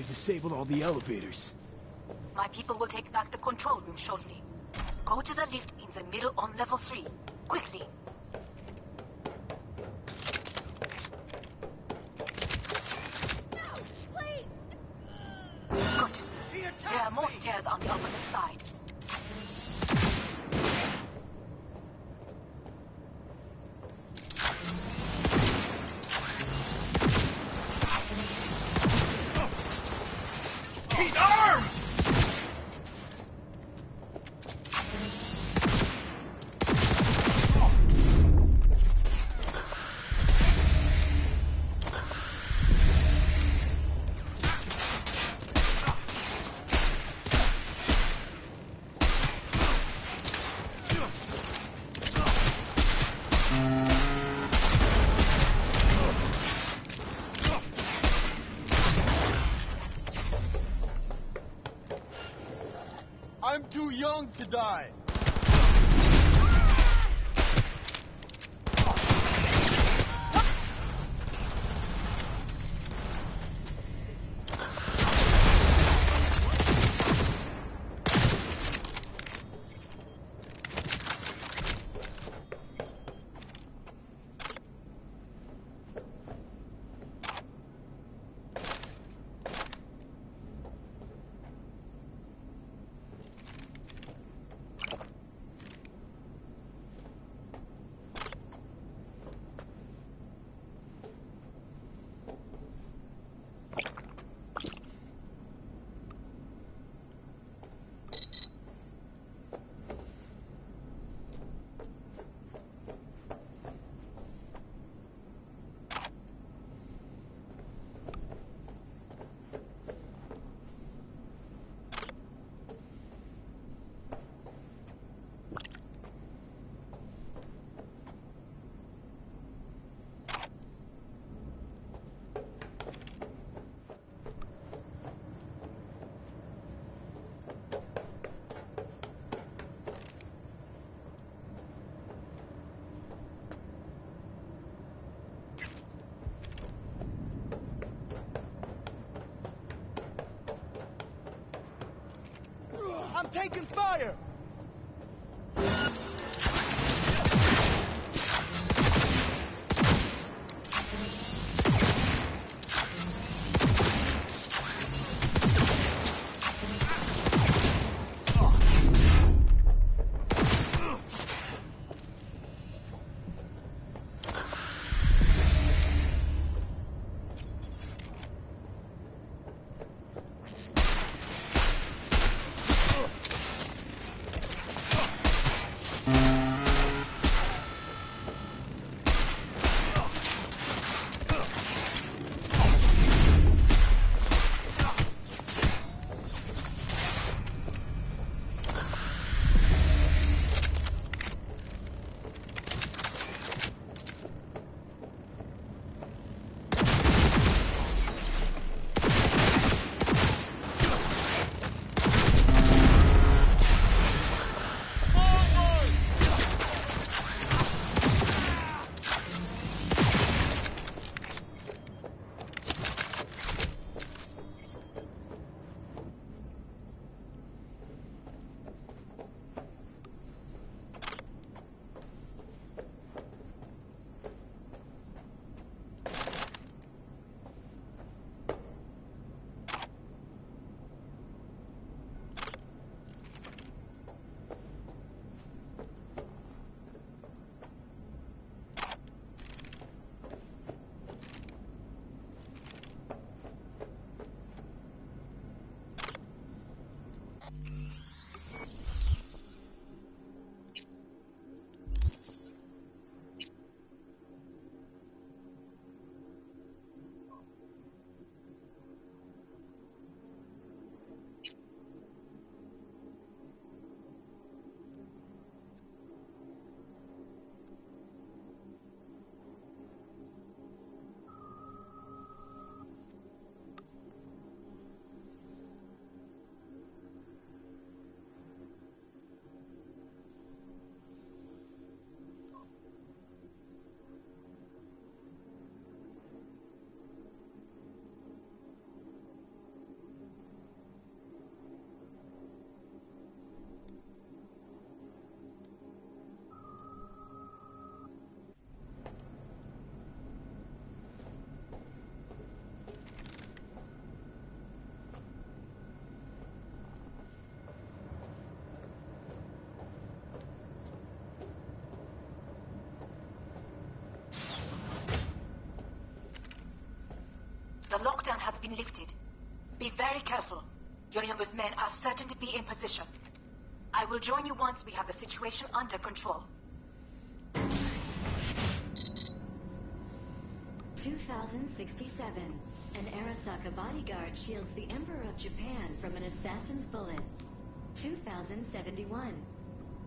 Disabled all the elevators. My people will take back the control room shortly. Go to the lift in the middle on level 3. Quickly. Good. There are more stairs on the opposite side. I'm too young to die. taking fire! The lockdown has been lifted. Be very careful. Yorinobu's men are certain to be in position. I will join you once we have the situation under control. 2067. An Arasaka bodyguard shields the Emperor of Japan from an assassin's bullet. 2071.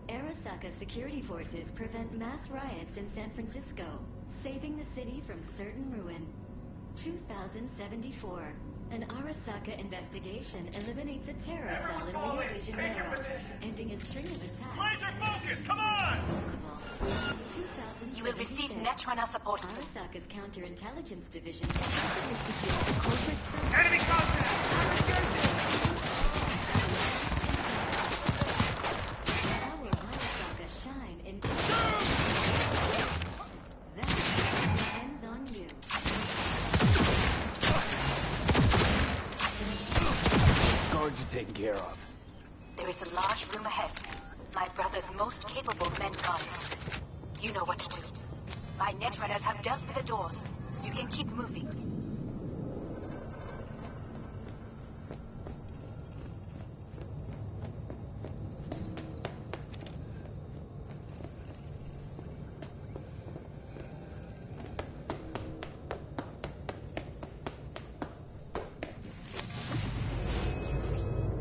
Arasaka security forces prevent mass riots in San Francisco, saving the city from certain ruin. 2074. An Arasaka investigation eliminates a terror cell in Rio de Janeiro, ending a string of attacks. Laser focus, come on! You will receive Netrunner support. Arasaka's counterintelligence division effectively secured the corporate cell. Enemy contact! How will Arasaka shine in... That depends on you. Guards are taken care of. There is a large room ahead. My brother's most capable men guard it. You know what to do. My Netrunners have dealt with the doors. You can keep moving.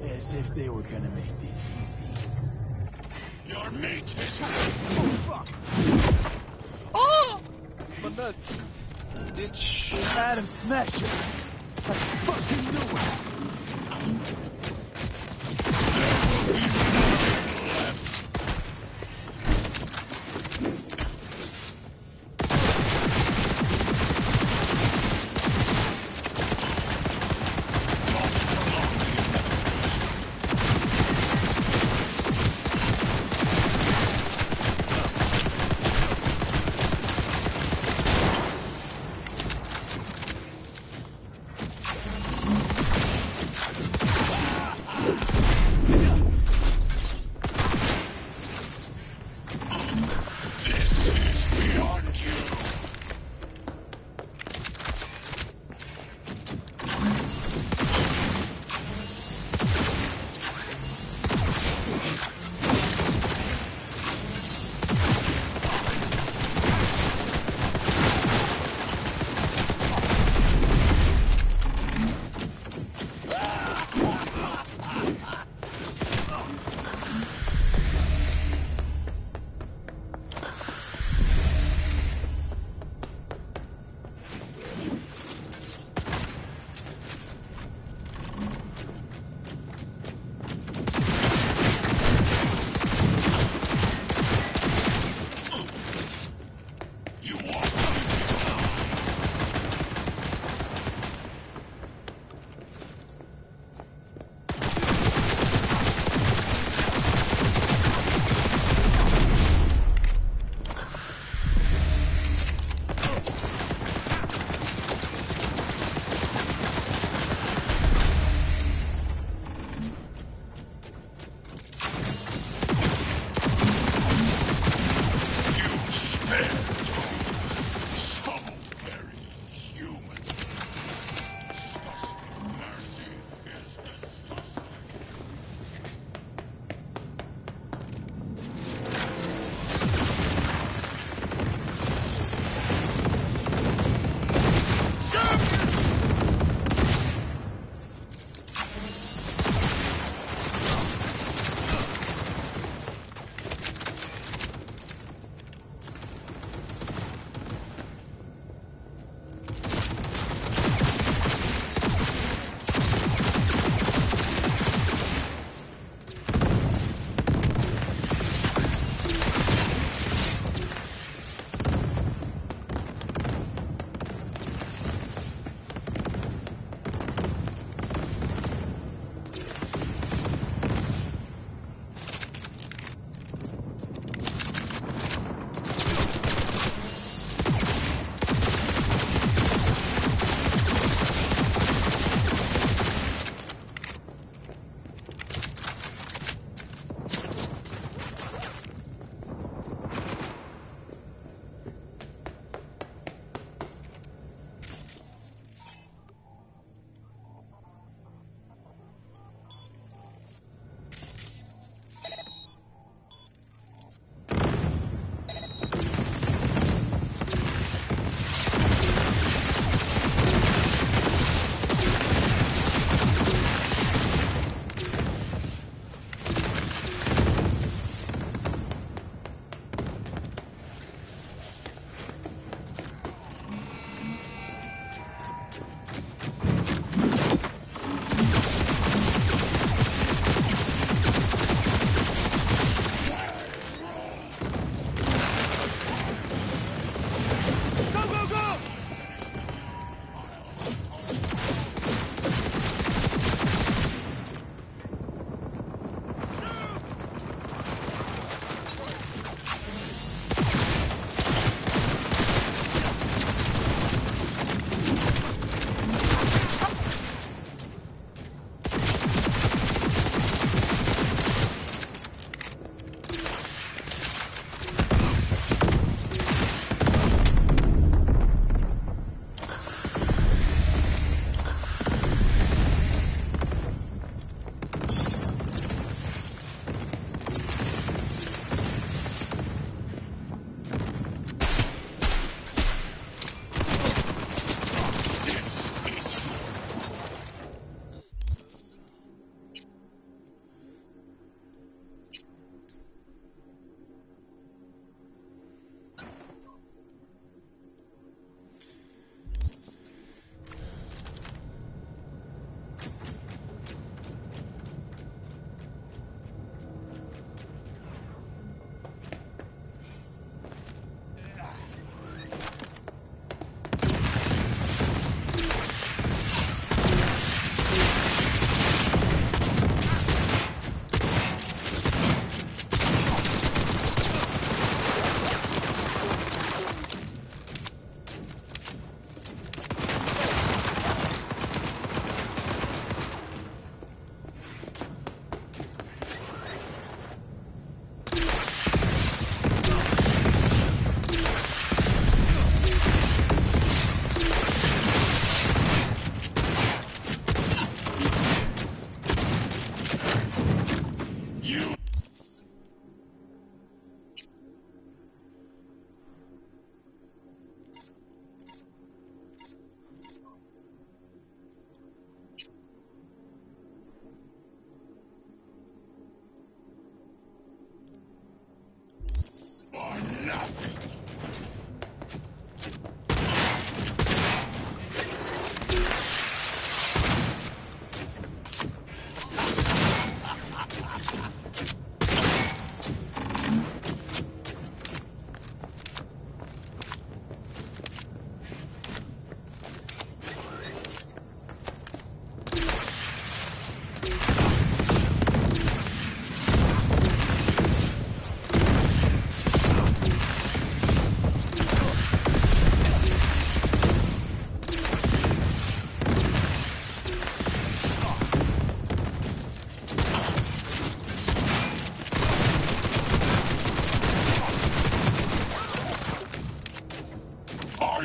As if they were gonna make this easy. Your meat is... Oh, fuck! Oh! My nuts. Ditch. Adam Smasher! I fucking knew it!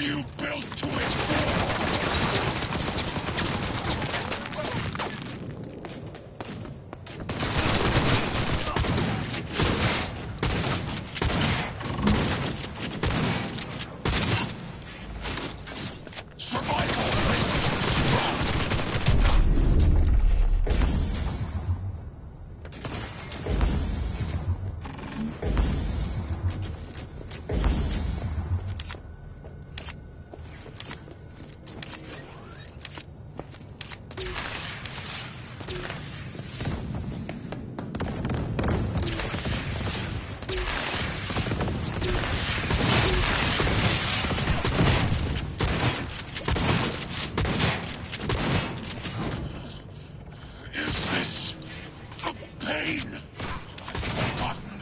are you built to endure?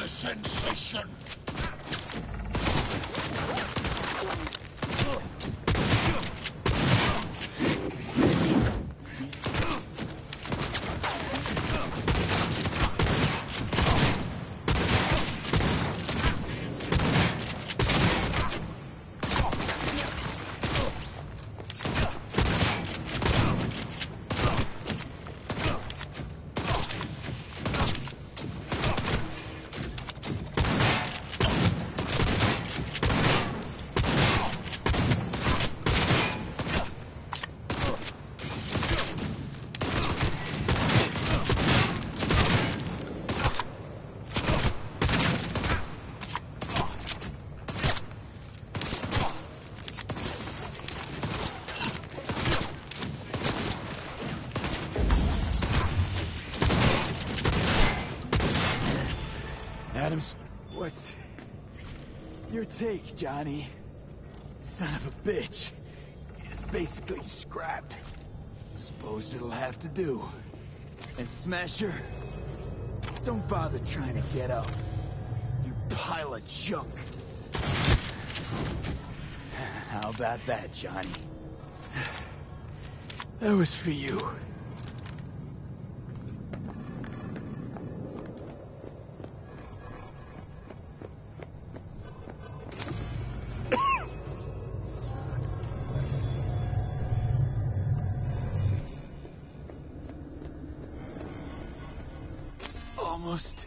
Sensation. Adams, what's your take, Johnny? Son of a bitch. It's basically scrap. Suppose it'll have to do. And Smasher, don't bother trying to get up. You pile of junk. How about that, Johnny? That was for you. Almost.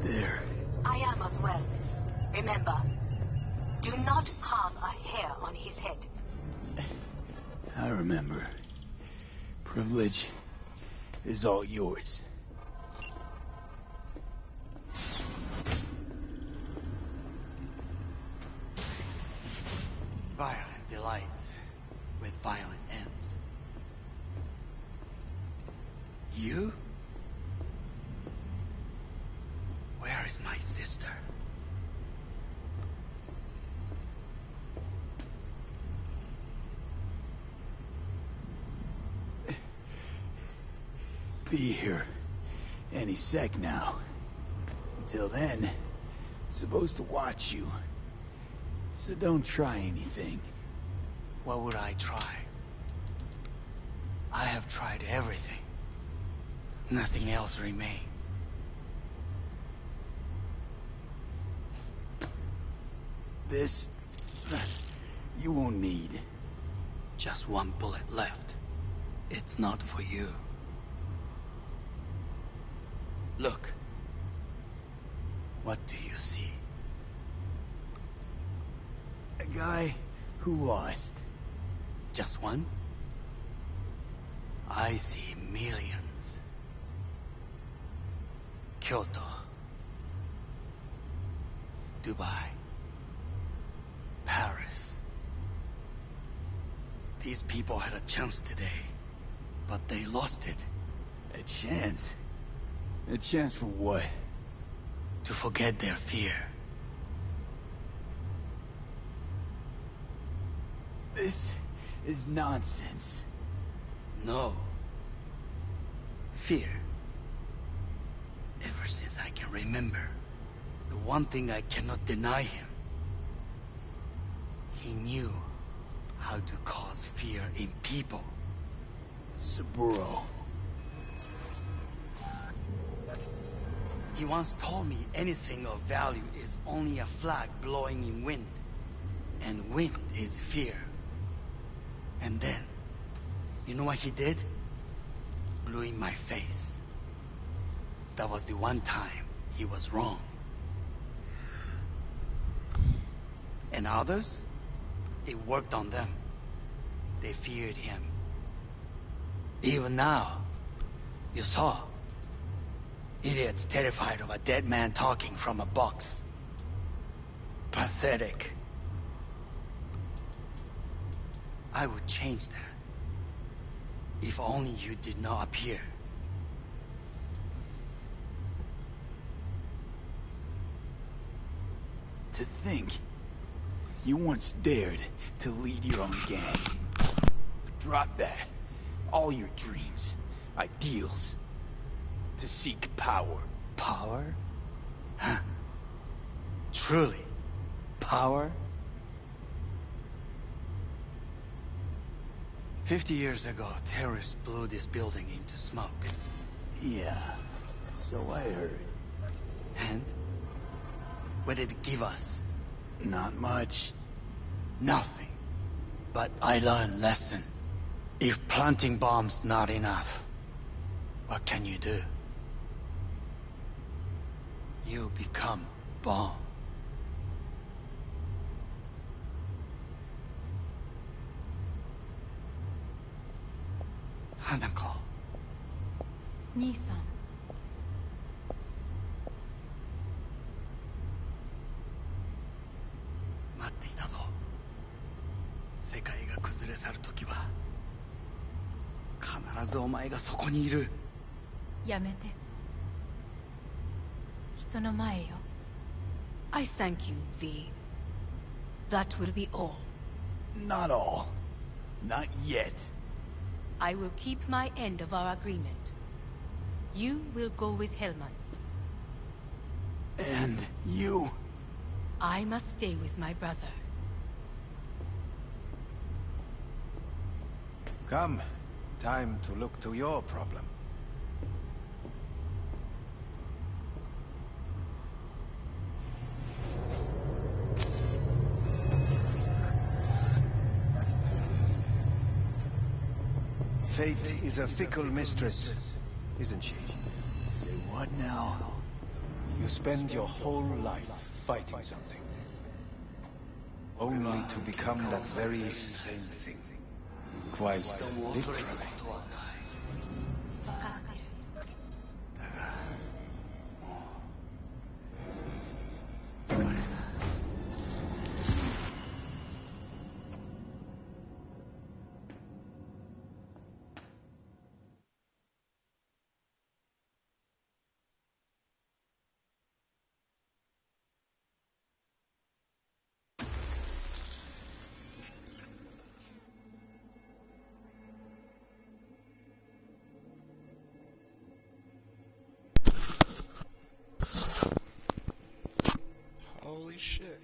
There. I am as well. Remember, do not harm a hair on his head. I remember. Privilege is all yours. Violent delights with violent ends. You? Where is my sister? Be here any sec now. Until then, I'm supposed to watch you. So don't try anything. What would I try? I have tried everything. Nothing else remains. This... you won't need. Just one bullet left. It's not for you. Look. What do you see? A guy who lost. Just one? I see millions. Kyoto. Dubai. Paris. These people had a chance today, but they lost it. A chance? A chance for what? To forget their fear. This is nonsense. No. Fear. Ever since I can remember, the one thing I cannot deny him. He knew how to cause fear in people. Saburo. He he once told me anything of value is only a flag blowing in wind. And wind is fear. And then, you know what he did? Blew in my face. That was the one time he was wrong. And others, it worked on them. They feared him. Even now, you saw. Idiots terrified of a dead man talking from a box. Pathetic. I would change that. If only you did not appear. To think, you once dared to lead your own gang. Drop that. All your dreams, ideals. To seek power. Power? Huh. Truly, power? 50 years ago, terrorists blew this building into smoke. Yeah, so I heard. And? What did it give us? Not much. Nothing. But I learned a lesson. If planting bombs not enough, what can you do? You become bomb. Hanako. 兄さん。待っていたぞ。世界が崩れ去るときは、必ずお前がそこにいる。やめて。人の前よ。I thank you, V. That will be all. Not all. Not yet. I will keep my end of our agreement. You will go with Hellman. And you? I must stay with my brother. Come. Time to look to your problem. Fate is a fickle mistress, isn't she? Say what now? You spend your whole life fighting something, only to become that very same thing. Quite literally. Holy shit.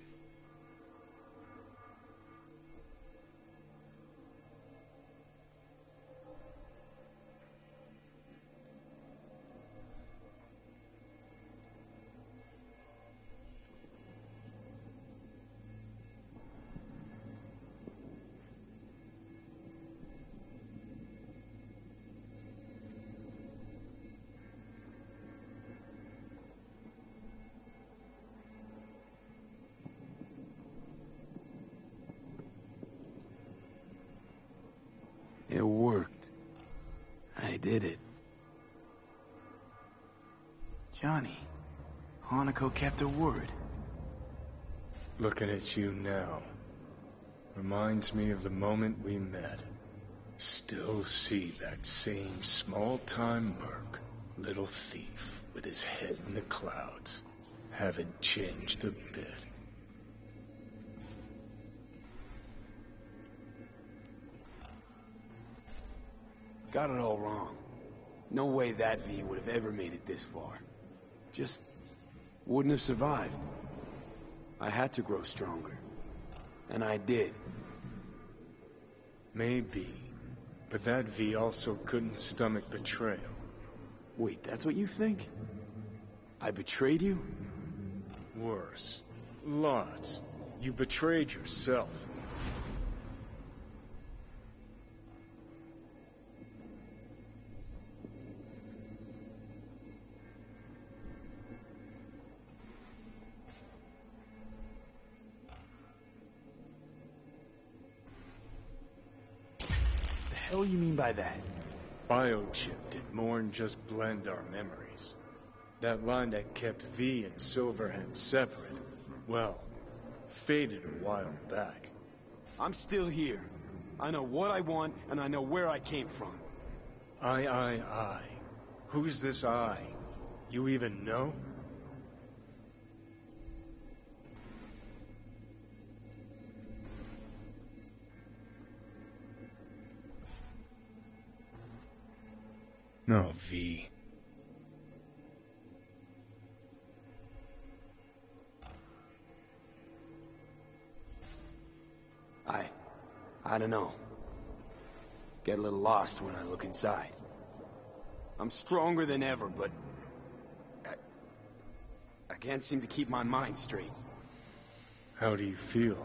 It worked. I did it. Johnny, Hanako kept her word. Looking at you now reminds me of the moment we met. Still see that same small-time merc, little thief with his head in the clouds. Haven't changed a bit. Got it all wrong. No way that V would have ever made it this far. Just wouldn't have survived. I had to grow stronger. And I did. Maybe. But that V also couldn't stomach betrayal. Wait, that's what you think? I betrayed you? Worse. Lots. You betrayed yourself. The hell you mean by that? Biochip did more than just blend our memories. That line that kept V and Silverhand separate, well, faded a while back. I'm still here. I know what I want, and I know where I came from. I. Who's this I? You even know? No, V. I don't know. Get a little lost when I look inside. I'm stronger than ever, but I can't seem to keep my mind straight. How do you feel?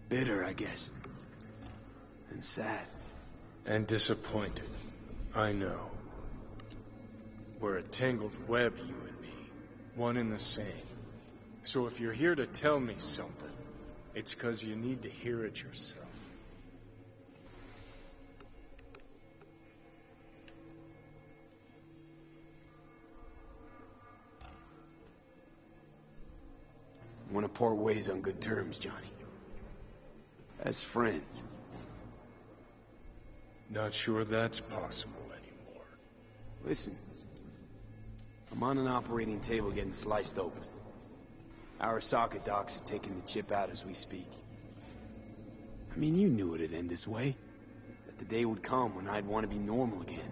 Bitter, I guess. And sad. And disappointed. I know. We're a tangled web, you and me. One and the same. So if you're here to tell me something, it's 'cause you need to hear it yourself. I want to part ways on good terms, Johnny. As friends. Not sure that's possible anymore. Listen. I'm on an operating table getting sliced open. Arasaka docs are taking the chip out as we speak. I mean, you knew it'd end this way. That the day would come when I'd want to be normal again.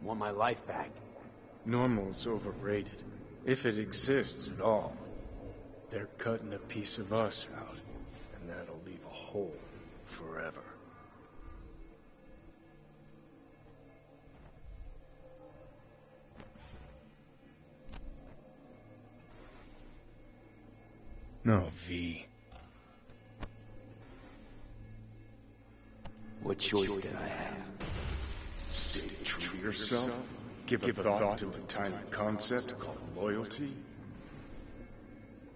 Want my life back. Normal's overrated. If it exists at all. They're cutting a piece of us out, and that'll leave a hole forever. No, V. What choice did I have? Stay true to yourself? Give a thought to a tiny concept called loyalty?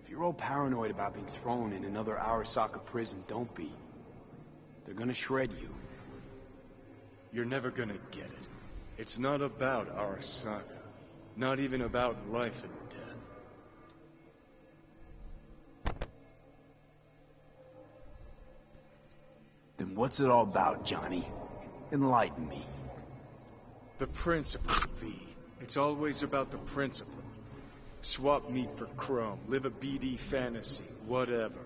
If you're all paranoid about being thrown in another Arasaka prison, don't be. They're gonna shred you. You're never gonna get it. It's not about Arasaka. Not even about life and death. Then what's it all about, Johnny? Enlighten me. The principle, V. It's always about the principle. Swap meat for chrome, live a BD fantasy, whatever.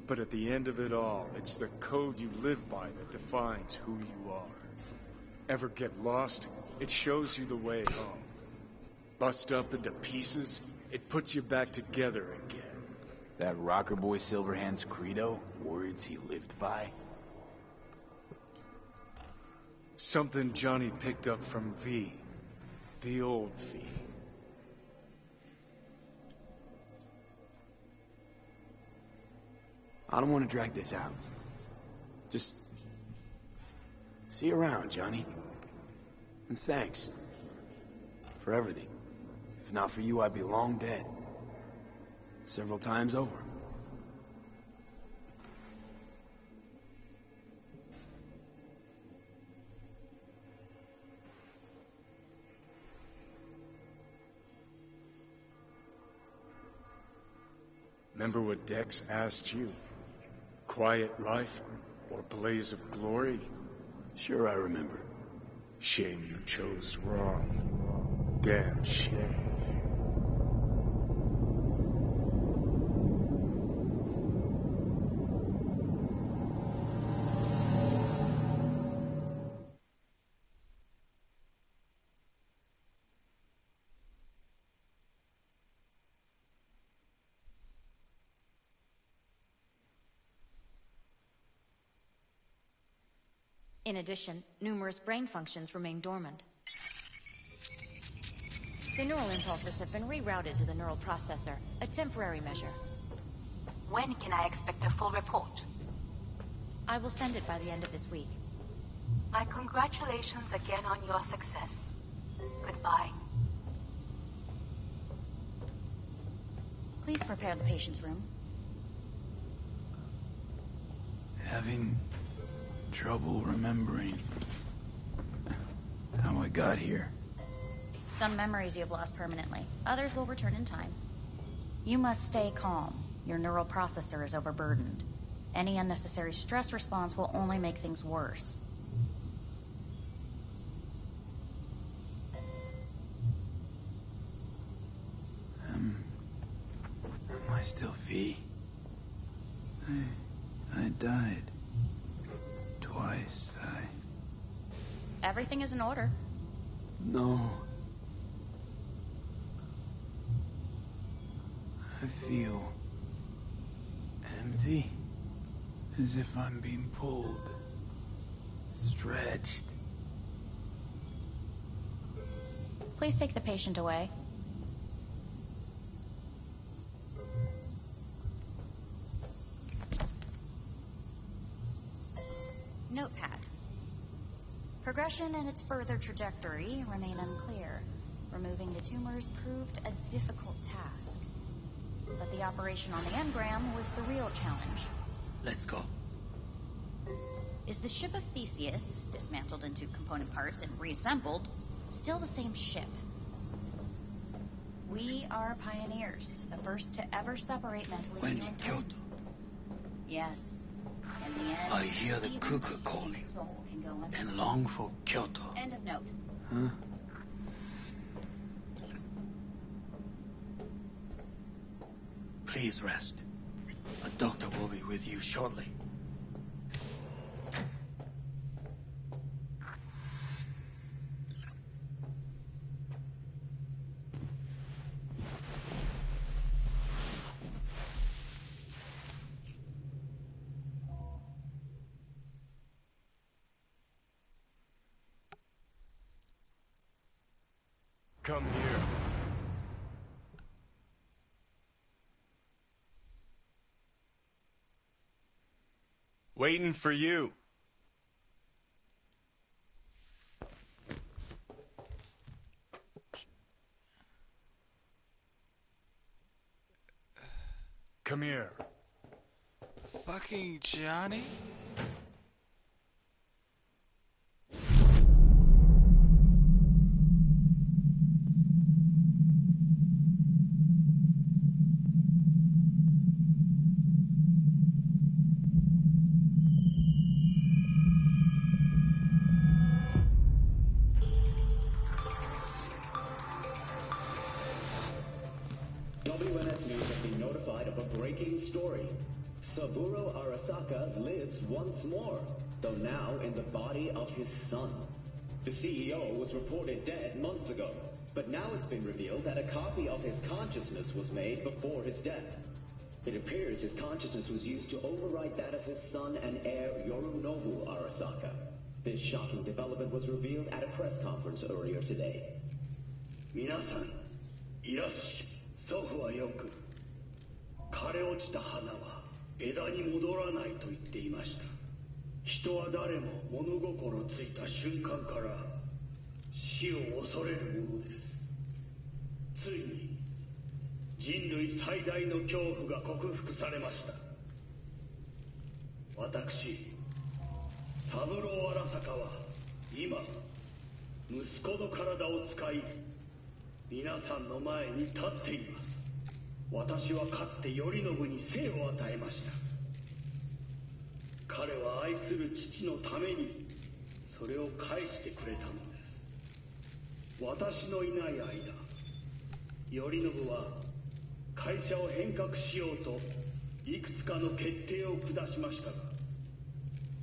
But at the end of it all, it's the code you live by that defines who you are. Ever get lost? It shows you the way home. Bust up into pieces? It puts you back together again. That rocker boy Silverhand's credo? Words he lived by? Something Johnny picked up from V. The old V. I don't want to drag this out. Just see you around, Johnny. And thanks for everything. If not for you, I'd be long dead. Several times over. Remember what Dex asked you? Quiet life or blaze of glory? Sure I remember. Shame you chose wrong. Damn shame. In addition, numerous brain functions remain dormant. The neural impulses have been rerouted to the neural processor, a temporary measure. When can I expect a full report? I will send it by the end of this week. My congratulations again on your success. Goodbye. Please prepare the patient's room. Having trouble remembering how I got here. Some memories you have lost permanently. Others will return in time. You must stay calm. Your neural processor is overburdened. Any unnecessary stress response will only make things worse. Am I still V? I died. Twice. Everything is in order. No. I feel empty. As if I'm being pulled. Stretched. Please take the patient away. Notepad. Progression and its further trajectory remain unclear. Removing the tumors proved a difficult task. But the operation on the engram was the real challenge. Let's go. Is the ship of Theseus, dismantled into component parts and reassembled, still the same ship? We are pioneers, the first to ever separate mentally When ill in and Kyoto, yes. In the end, I hear the cuckoo calling and long for Kyoto. End of note. Huh? Please rest. A doctor will be with you shortly. Come here. Waiting for you. Come here. Fucking Johnny? WNS News has been notified of a breaking story. Saburo Arasaka lives once more, though now in the body of his son. The CEO was reported dead months ago, but now it's been revealed that a copy of his consciousness was made before his death. It appears his consciousness was used to override that of his son and heir Yorinobu Arasaka. This shocking development was revealed at a press conference earlier today. 皆さん、いらっしゃい。祖父はよく、枯れ落ちた花は枝に戻らないと言っていました。人は誰も物心ついた瞬間から死を恐れるものです。ついに人類最大の恐怖が克服されました。私、三郎荒坂は今、息子の体を使い、皆さんの前に立っています。私はかつて頼信に生を与えました。彼は愛する父のためにそれを返してくれたのです。私のいない間、頼信は会社を変革しようといくつかの決定を下しましたが、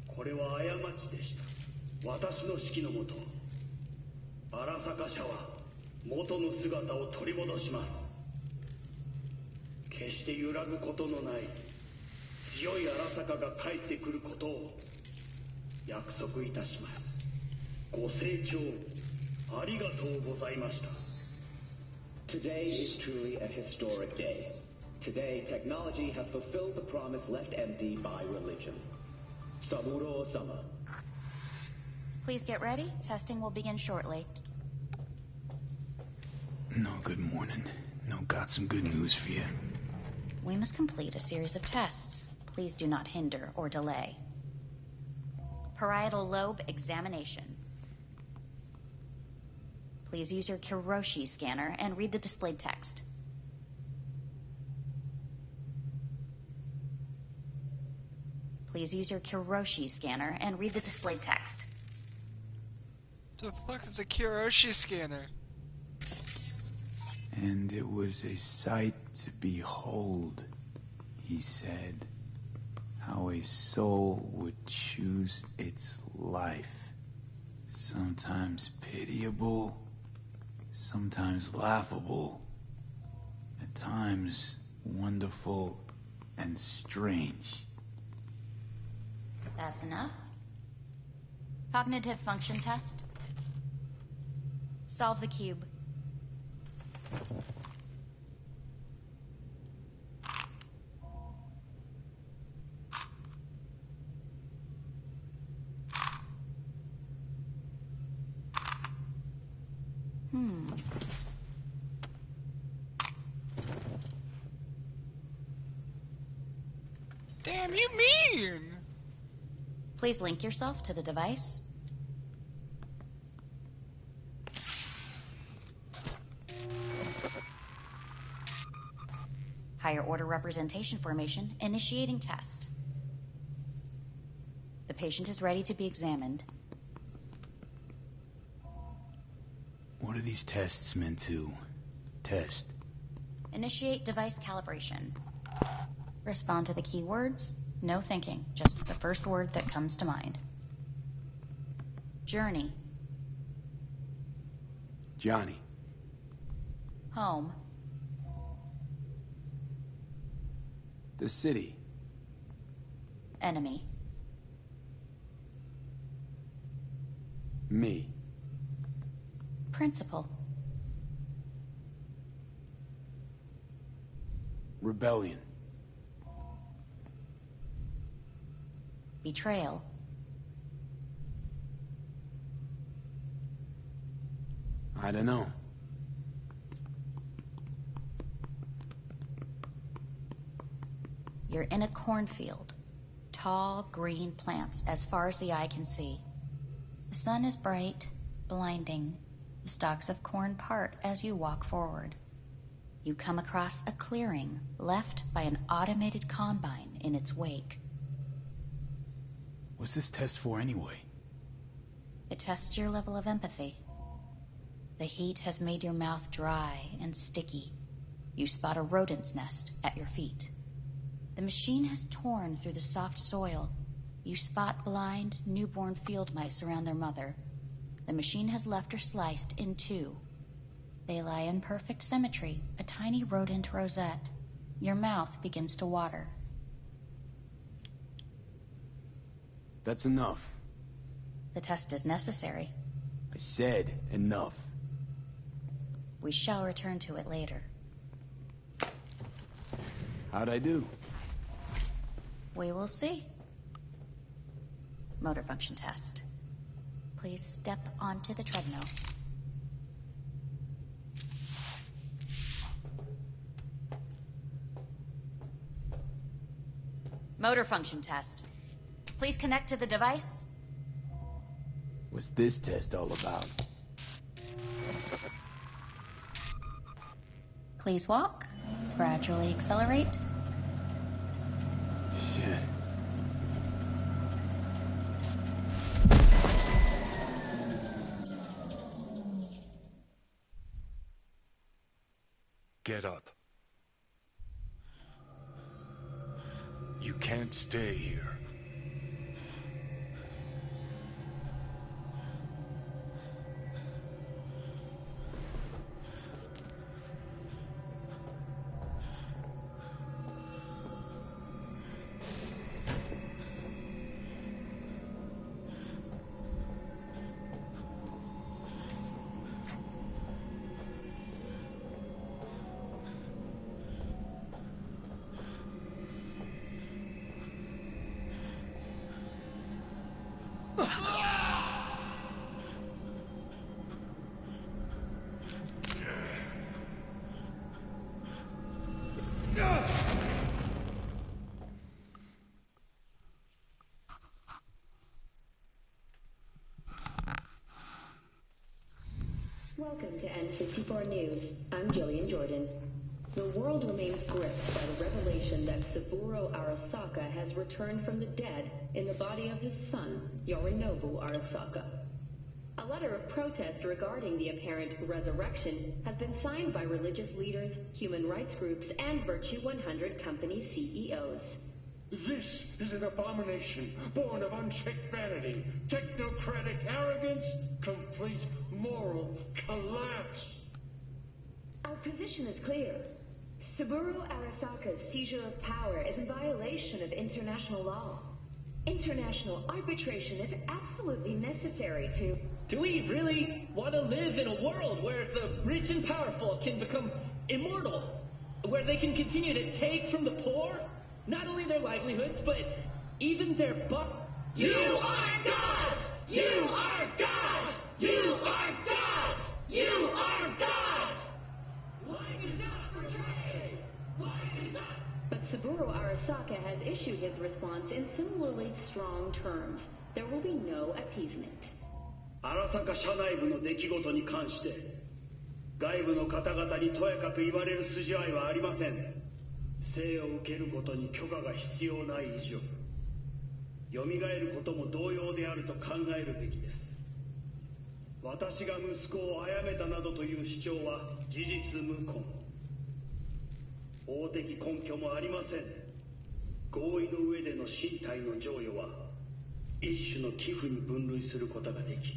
これは過ちでした。私の指揮のもと、荒坂社は元の姿を取り戻します。決して揺らぐことのない強い荒坂が帰ってくることを約束いたします。ご清聴ありがとうございました。Today is truly a historic day. Today, technology has fulfilled the promise left empty by religion. Saburo-sama. Please get ready. Testing will begin shortly. No, good morning. No, got some good news for you. We must complete a series of tests. Please do not hinder or delay. Parietal lobe examination. Please use your Kiroshi scanner and read the displayed text. Please use your Kiroshi scanner and read the displayed text. The fuck is the Kiroshi scanner? And it was a sight to behold, he said, how a soul would choose its life. Sometimes pitiable, sometimes laughable, at times wonderful and strange. That's enough. Cognitive function test. Solve the cube. Damn, you mean? Please link yourself to the device. Higher order representation formation, initiating test. The patient is ready to be examined. What are these tests meant to test? Initiate device calibration. Respond to the keywords. No thinking, just the first word that comes to mind. Journey. Johnny. Home. The city. Enemy. Me. Principal. Rebellion. Betrayal. I don't know. You're in a cornfield. Tall, green plants as far as the eye can see. The sun is bright, blinding. The stalks of corn part as you walk forward. You come across a clearing left by an automated combine in its wake. What's this test for anyway? It tests your level of empathy. The heat has made your mouth dry and sticky. You spot a rodent's nest at your feet. The machine has torn through the soft soil. You spot blind, newborn field mice around their mother. The machine has left her sliced in two. They lie in perfect symmetry, a tiny rodent rosette. Your mouth begins to water. That's enough. The test is necessary. I said enough. We shall return to it later. How'd I do? We will see. Motor function test. Please step onto the treadmill. Motor function test. Please connect to the device. What's this test all about? Please walk. Gradually accelerate. Shit. Get up. You can't stay here. Welcome to N64 News. I'm Jillian Jordan. The world remains gripped by the revelation that Saburo Arasaka has returned from the dead in the body of his son, Yorinobu Arasaka. A letter of protest regarding the apparent resurrection has been signed by religious leaders, human rights groups, and Virtue 100 company CEOs. This is an abomination born of unchecked vanity, technocratic arrogance, complete moral collapse. Our position is clear. Saburo Arasaka's seizure of power is in violation of international law. International arbitration is absolutely necessary to... Do we really want to live in a world where the rich and powerful can become immortal? Where they can continue to take from the poor? Not only their livelihoods, but even their You are gods! You are gods! You are gods! You are gods! Life is not portrayed! Life is not... But Saburo Arasaka has issued his response in similarly strong terms. There will be no appeasement. 荒坂社内部の出来事に関して外部の方々にとやかく言われる筋合いはありません。生を受けることに許可が必要ない以上蘇ることも同様であると考えるべきです。私が息子を殺めたなどという主張は事実無根。法的根拠もありません。合意の上での身体の贈与は一種の寄付に分類することができ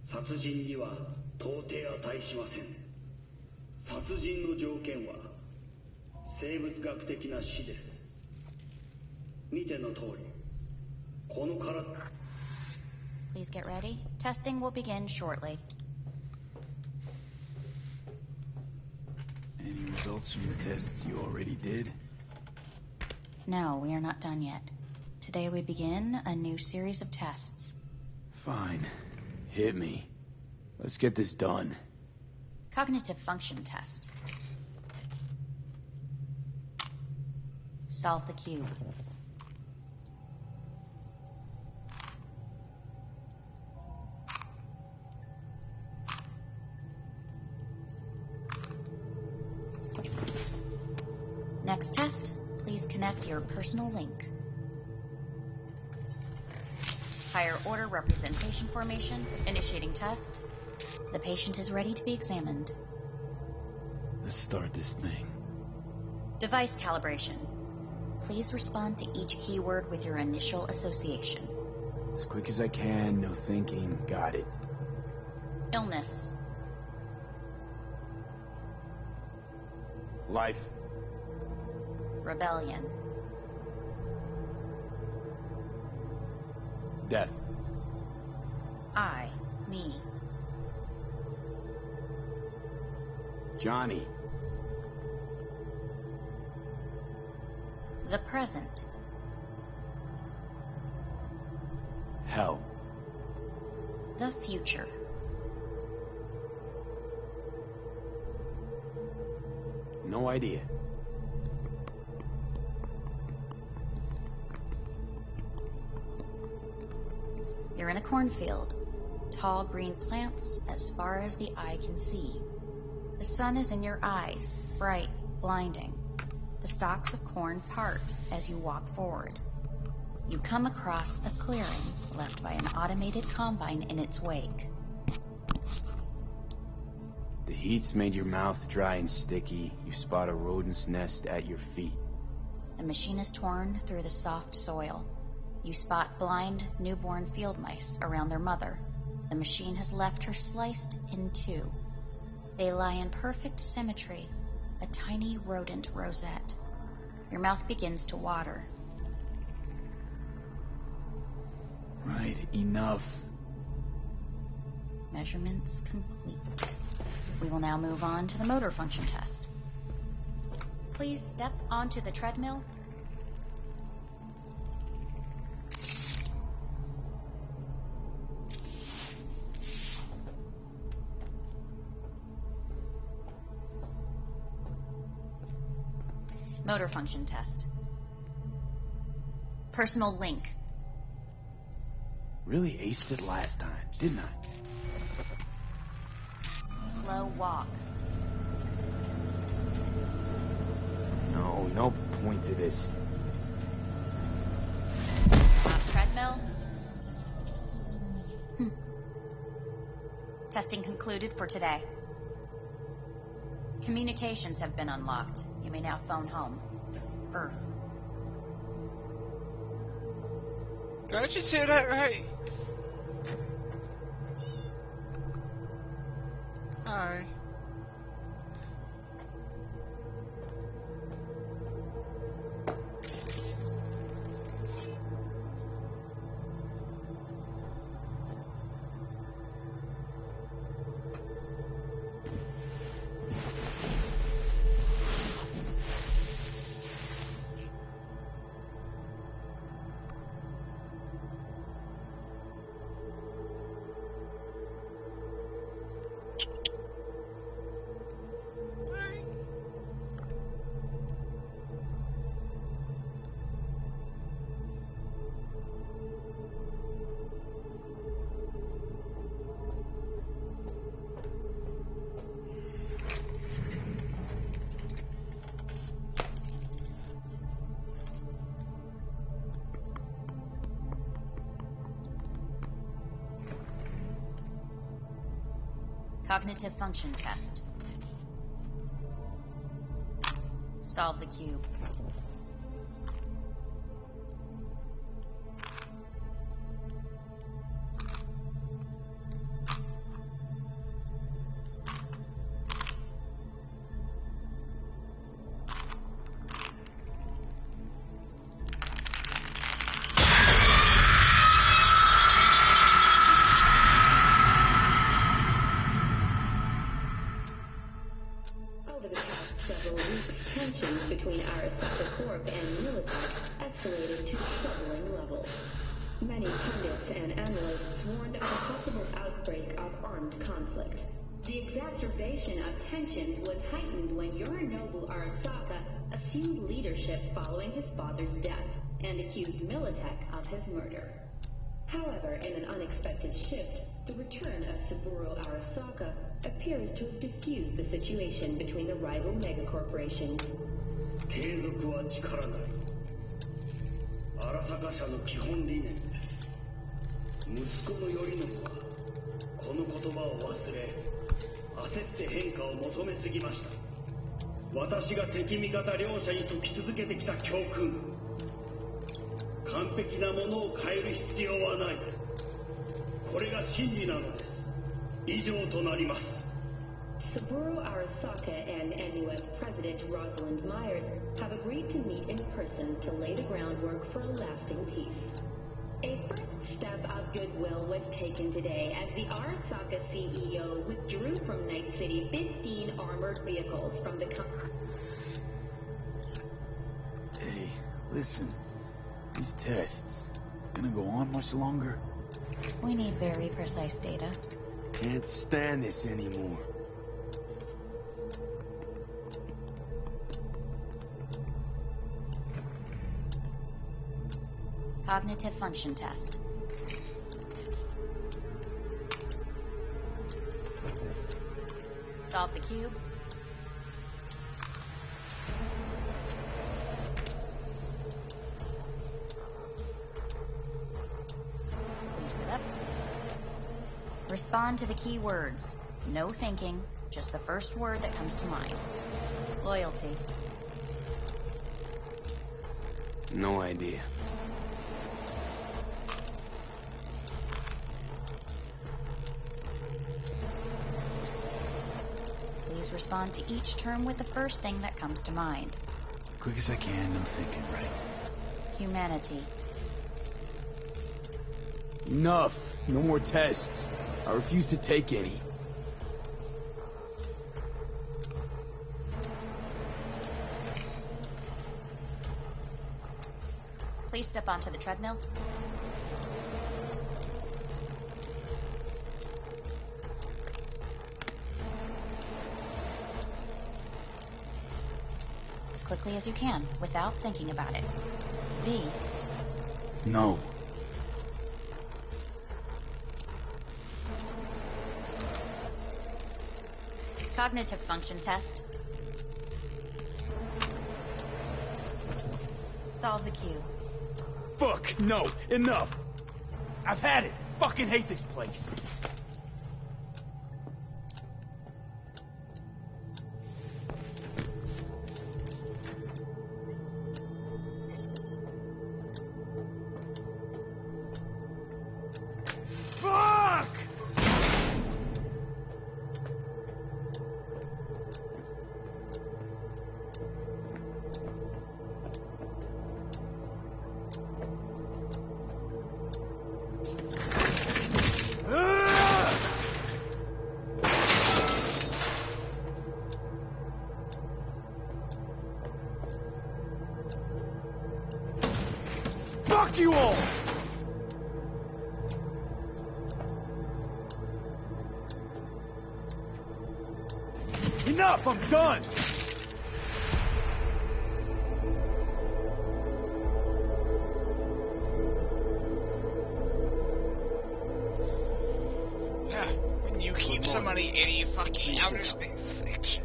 殺人には到底値しません。殺人の条件は生物学的な死です。見ての通り、この体。Please get ready. Testing will begin shortly. Any results from the tests you already did? No, we are not done yet. Today we begin a new series of tests. Fine. Hit me. Let's get this done. Cognitive function test. Solve the cube. Next test, please connect your personal link. Higher order representation formation, initiating test. The patient is ready to be examined. Let's start this thing. Device calibration. Please respond to each keyword with your initial association. As quick as I can, no thinking. Got it. Illness. Life. Rebellion. Death. I, me. Johnny. The present. Hell. The future. No idea. You're in a cornfield. Tall green plants as far as the eye can see. The sun is in your eyes, bright, blinding. The stalks of corn part as you walk forward. You come across a clearing left by an automated combine in its wake. The heat's made your mouth dry and sticky. You spot a rodent's nest at your feet. The machine is torn through the soft soil. You spot blind, newborn field mice around their mother. The machine has left her sliced in two. They lie in perfect symmetry, a tiny rodent rosette. Your mouth begins to water. Right, enough. Measurements complete. We will now move on to the motor function test. Please step onto the treadmill. Motor function test. Personal link. Really aced it last time, didn't I? walk. No point to this. Treadmill. Testing concluded for today. Communications have been unlocked. You may now phone home. Earth. Did I just say that right? Hi. Cognitive function test. Solve the cube. Over the past several weeks, tensions between Arasaka Corp and Militech escalated to troubling levels. Many pundits and analysts warned of a possible outbreak of armed conflict. The exacerbation of tensions was heightened when Yorinobu Arasaka assumed leadership following his father's death and accused Militech of his murder. However, in an unexpected shift, the return of Saburo Arasaka appears to have diffused the situation between the rival megacorporations. 継続は力なり。荒坂社の基本理念です。息子の頼信はこの言葉を忘れ、焦って変化を求めすぎました。私が敵味方両者に説き続けてきた教訓。完璧なものを変える必要はない。これが真理なのです。以上となります。Saburo Arasaka and NUS President Rosalind Myers have agreed to meet in person to lay the groundwork for a lasting peace. A first step of goodwill was taken today as the Arasaka CEO withdrew from Night City 15 armored vehicles from the Hey, listen. These tests gonna go on much longer? We need very precise data. Can't stand this anymore. Cognitive function test. Solve the cube. Please sit up. Respond to the key words. No thinking, just the first word that comes to mind. Loyalty. No idea. Please respond to each term with the first thing that comes to mind. Quick as I can, no thinking, right? Humanity. Enough. No more tests. I refuse to take any. Please step onto the treadmill. As quickly as you can, without thinking about it. V. No. Cognitive function test. Solve the cue. Fuck, no, enough. I've had it. Fucking hate this place. Fuck! Fuck you all! Enough, I'm done! When you keep somebody in a fucking outer space section.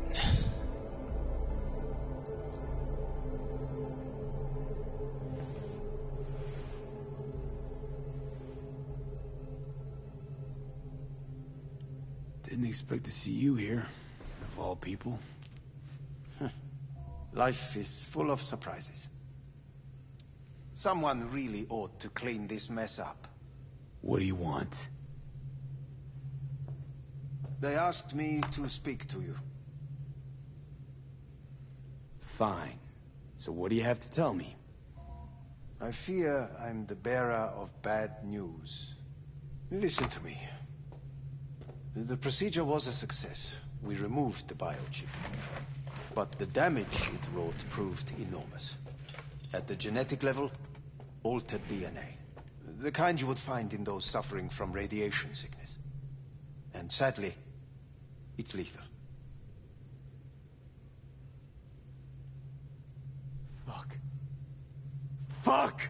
Didn't expect to see you here, of all people. Life is full of surprises. Someone really ought to clean this mess up. What do you want? They asked me to speak to you. Fine. So what do you have to tell me? I fear I'm the bearer of bad news. Listen to me. The procedure was a success. We removed the biochip. But the damage it wrought proved enormous. At the genetic level, altered DNA. The kind you would find in those suffering from radiation sickness. And sadly, it's lethal. Fuck. Fuck!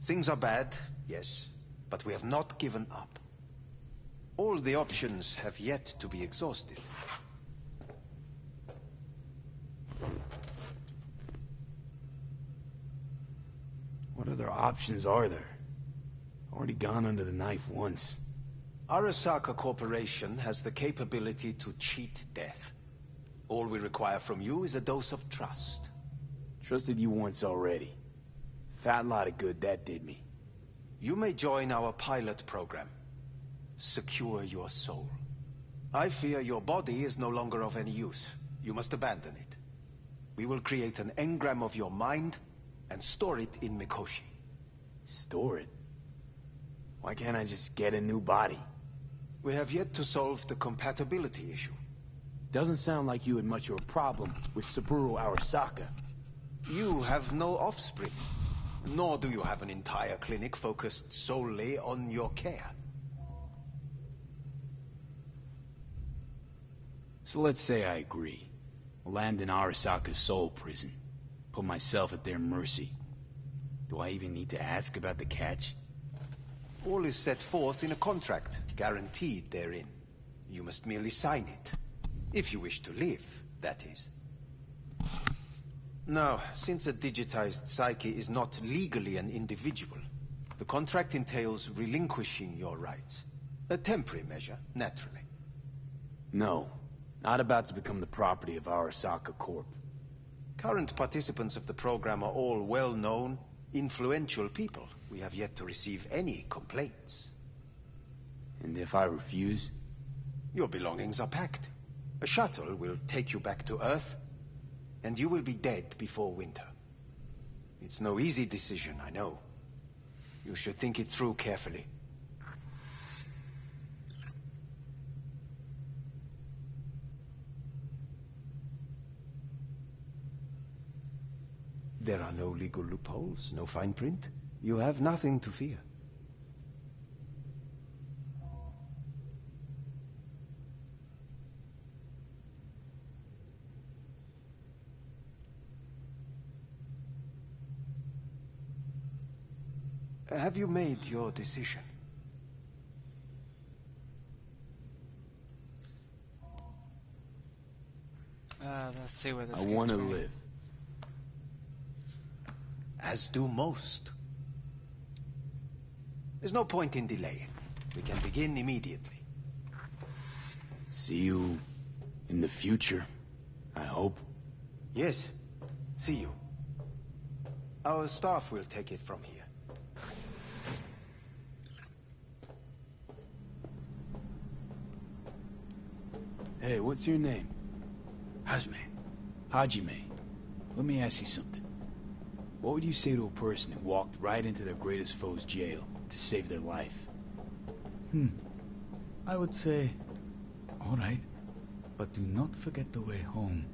Things are bad, yes, but we have not given up. All the options have yet to be exhausted. What other options are there? Already gone under the knife once. Arasaka Corporation has the capability to cheat death. All we require from you is a dose of trust. Trusted you once already. Fat lot of good that did me. You may join our pilot program. Secure your soul. I fear your body is no longer of any use. You must abandon it. We will create an engram of your mind and store it in Mikoshi. Store it? Why can't I just get a new body? We have yet to solve the compatibility issue. Doesn't sound like you had much of a problem with Saburo Arasaka. You have no offspring. Nor do you have an entire clinic focused solely on your care. So let's say I agree. Land in Arasaka's soul prison. Put myself at their mercy. Do I even need to ask about the catch? All is set forth in a contract, guaranteed therein. You must merely sign it. If you wish to live, that is. Now, since a digitized psyche is not legally an individual, the contract entails relinquishing your rights. A temporary measure, naturally. No. Not about to become the property of Arasaka Corp. Current participants of the program are all well-known, influential people. We have yet to receive any complaints. And if I refuse? Your belongings are packed. A shuttle will take you back to Earth, and you will be dead before winter. It's no easy decision, I know. You should think it through carefully. There are no legal loopholes, no fine print. You have nothing to fear. Have you made your decision? Let's see where this I want to live. As do most. There's no point in delaying. We can begin immediately. See you in the future, I hope. Yes. See you. Our staff will take it from here. Hey, what's your name? Hajime. Let me ask you something. What would you say to a person who walked right into their greatest foe's jail to save their life? I would say, all right, but do not forget the way home.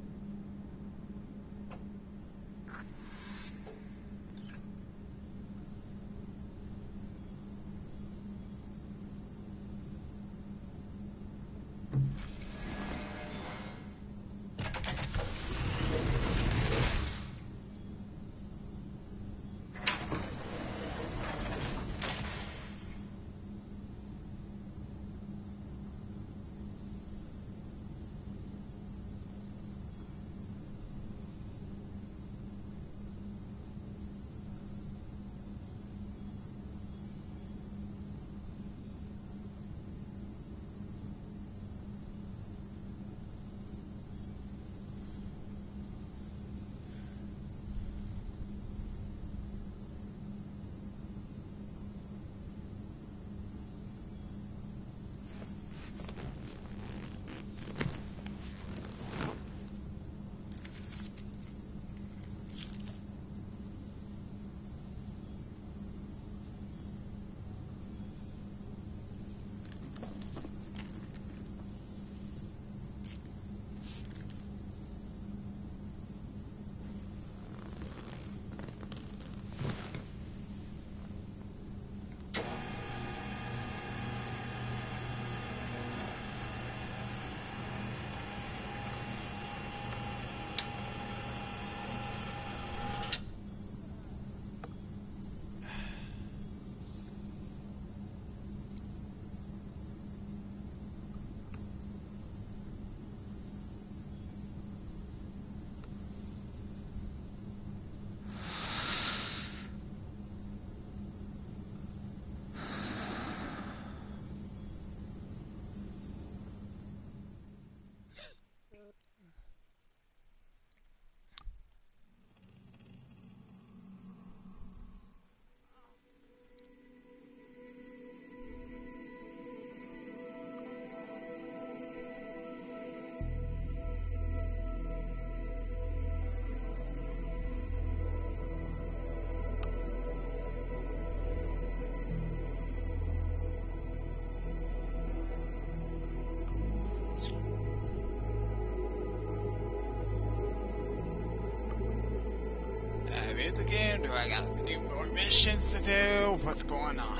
The game? Do I got to do more missions to do? What's going on?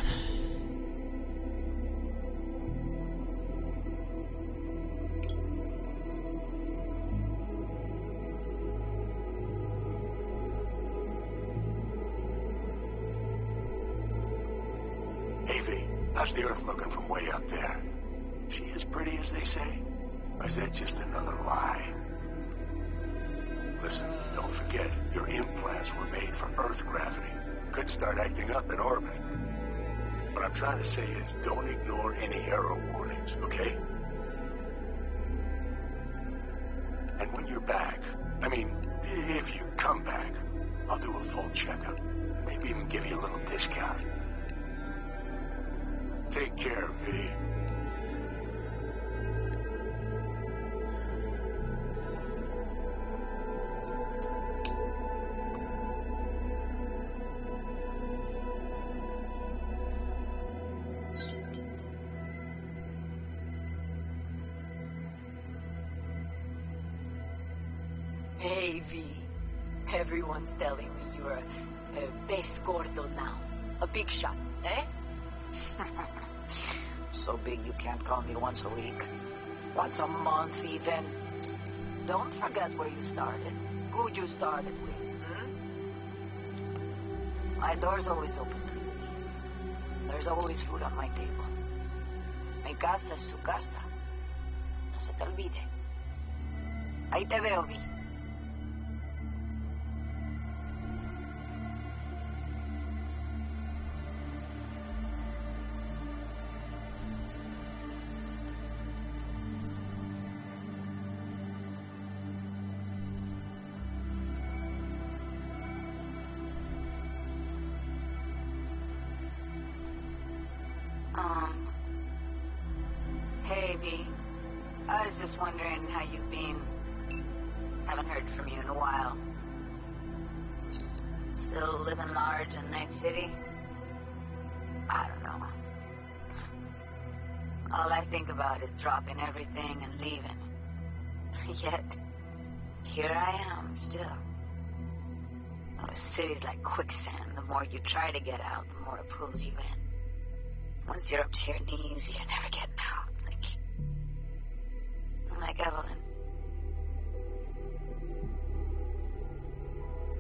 Avy, how's the Earth looking from way up there? She as pretty as they say? Or is that just another lie? Listen, don't forget, your implants were made for Earth gravity. Could start acting up in orbit. What I'm trying to say is, don't ignore any error warnings, okay? And when you're back, I mean, if you come back, I'll do a full checkup. Maybe even give you a little discount. Take care, V. Hey, V. Everyone's telling me you're a base gordo now. A big shot, eh? So big you can't call me once a week. Once a month, even. Don't forget where you started. Who you started with, My door's always open to you, V. There's always food on my table. Mi casa es su casa. No se te olvide. Ahí te veo, Vi. Hey, V. I was just wondering how you've been. Haven't heard from you in a while. Still living large in Night City? I don't know. All I think about is dropping everything and leaving. Yet, here I am, still. The city's like quicksand. The more you try to get out, the more it pulls you in. Once you're up to your knees, you're never getting out. Like Evelyn.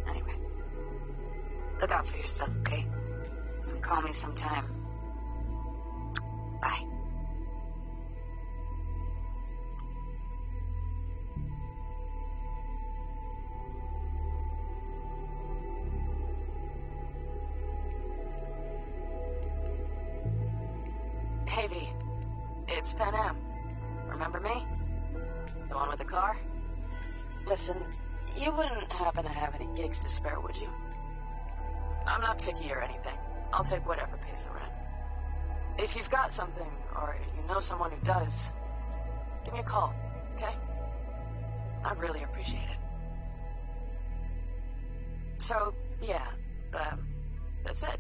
Anyway, look out for yourself, okay? And call me sometime. Bye. Hey, V. It's Pan Am. Remember me? The one with the car? Listen, you wouldn't happen to have any gigs to spare, would you? I'm not picky or anything. I'll take whatever pays the rent. If you've got something, or you know someone who does, give me a call, okay? I'd really appreciate it. So, yeah, that's it.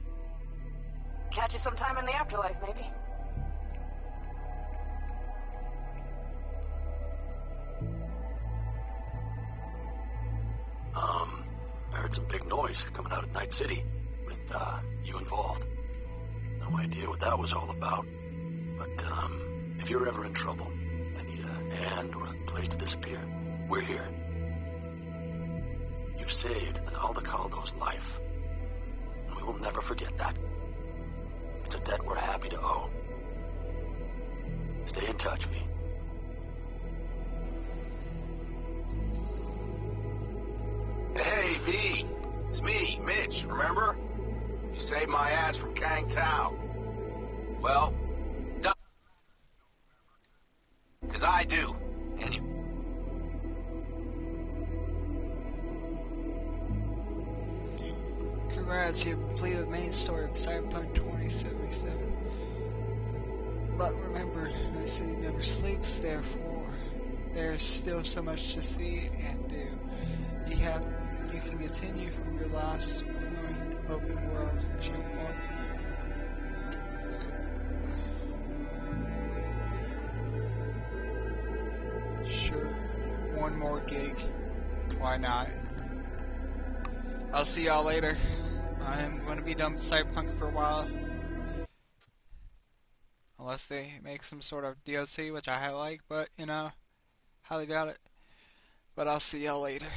Catch you sometime in the afterlife, maybe. I heard some big noise coming out of Night City with, you involved. No idea what that was all about. But, if you're ever in trouble and need a hand or a place to disappear, we're here. You've saved an Aldecaldo's life. And we will never forget that. It's a debt we're happy to owe. Stay in touch, V. Hey, V. It's me, Mitch, remember? You saved my ass from Kang Tao. Well, because I do. And you... Congrats, you completed the main story of Cyberpunk 2077. But remember, Night City never sleeps, therefore there's still so much to see and do. You can continue from your last point open world checkpoint. Sure, one more gig. Why not? I'll see y'all later. I'm going to be done with Cyberpunk for a while. Unless they make some sort of DLC, which I like, but, you know, highly doubt it. But I'll see y'all later.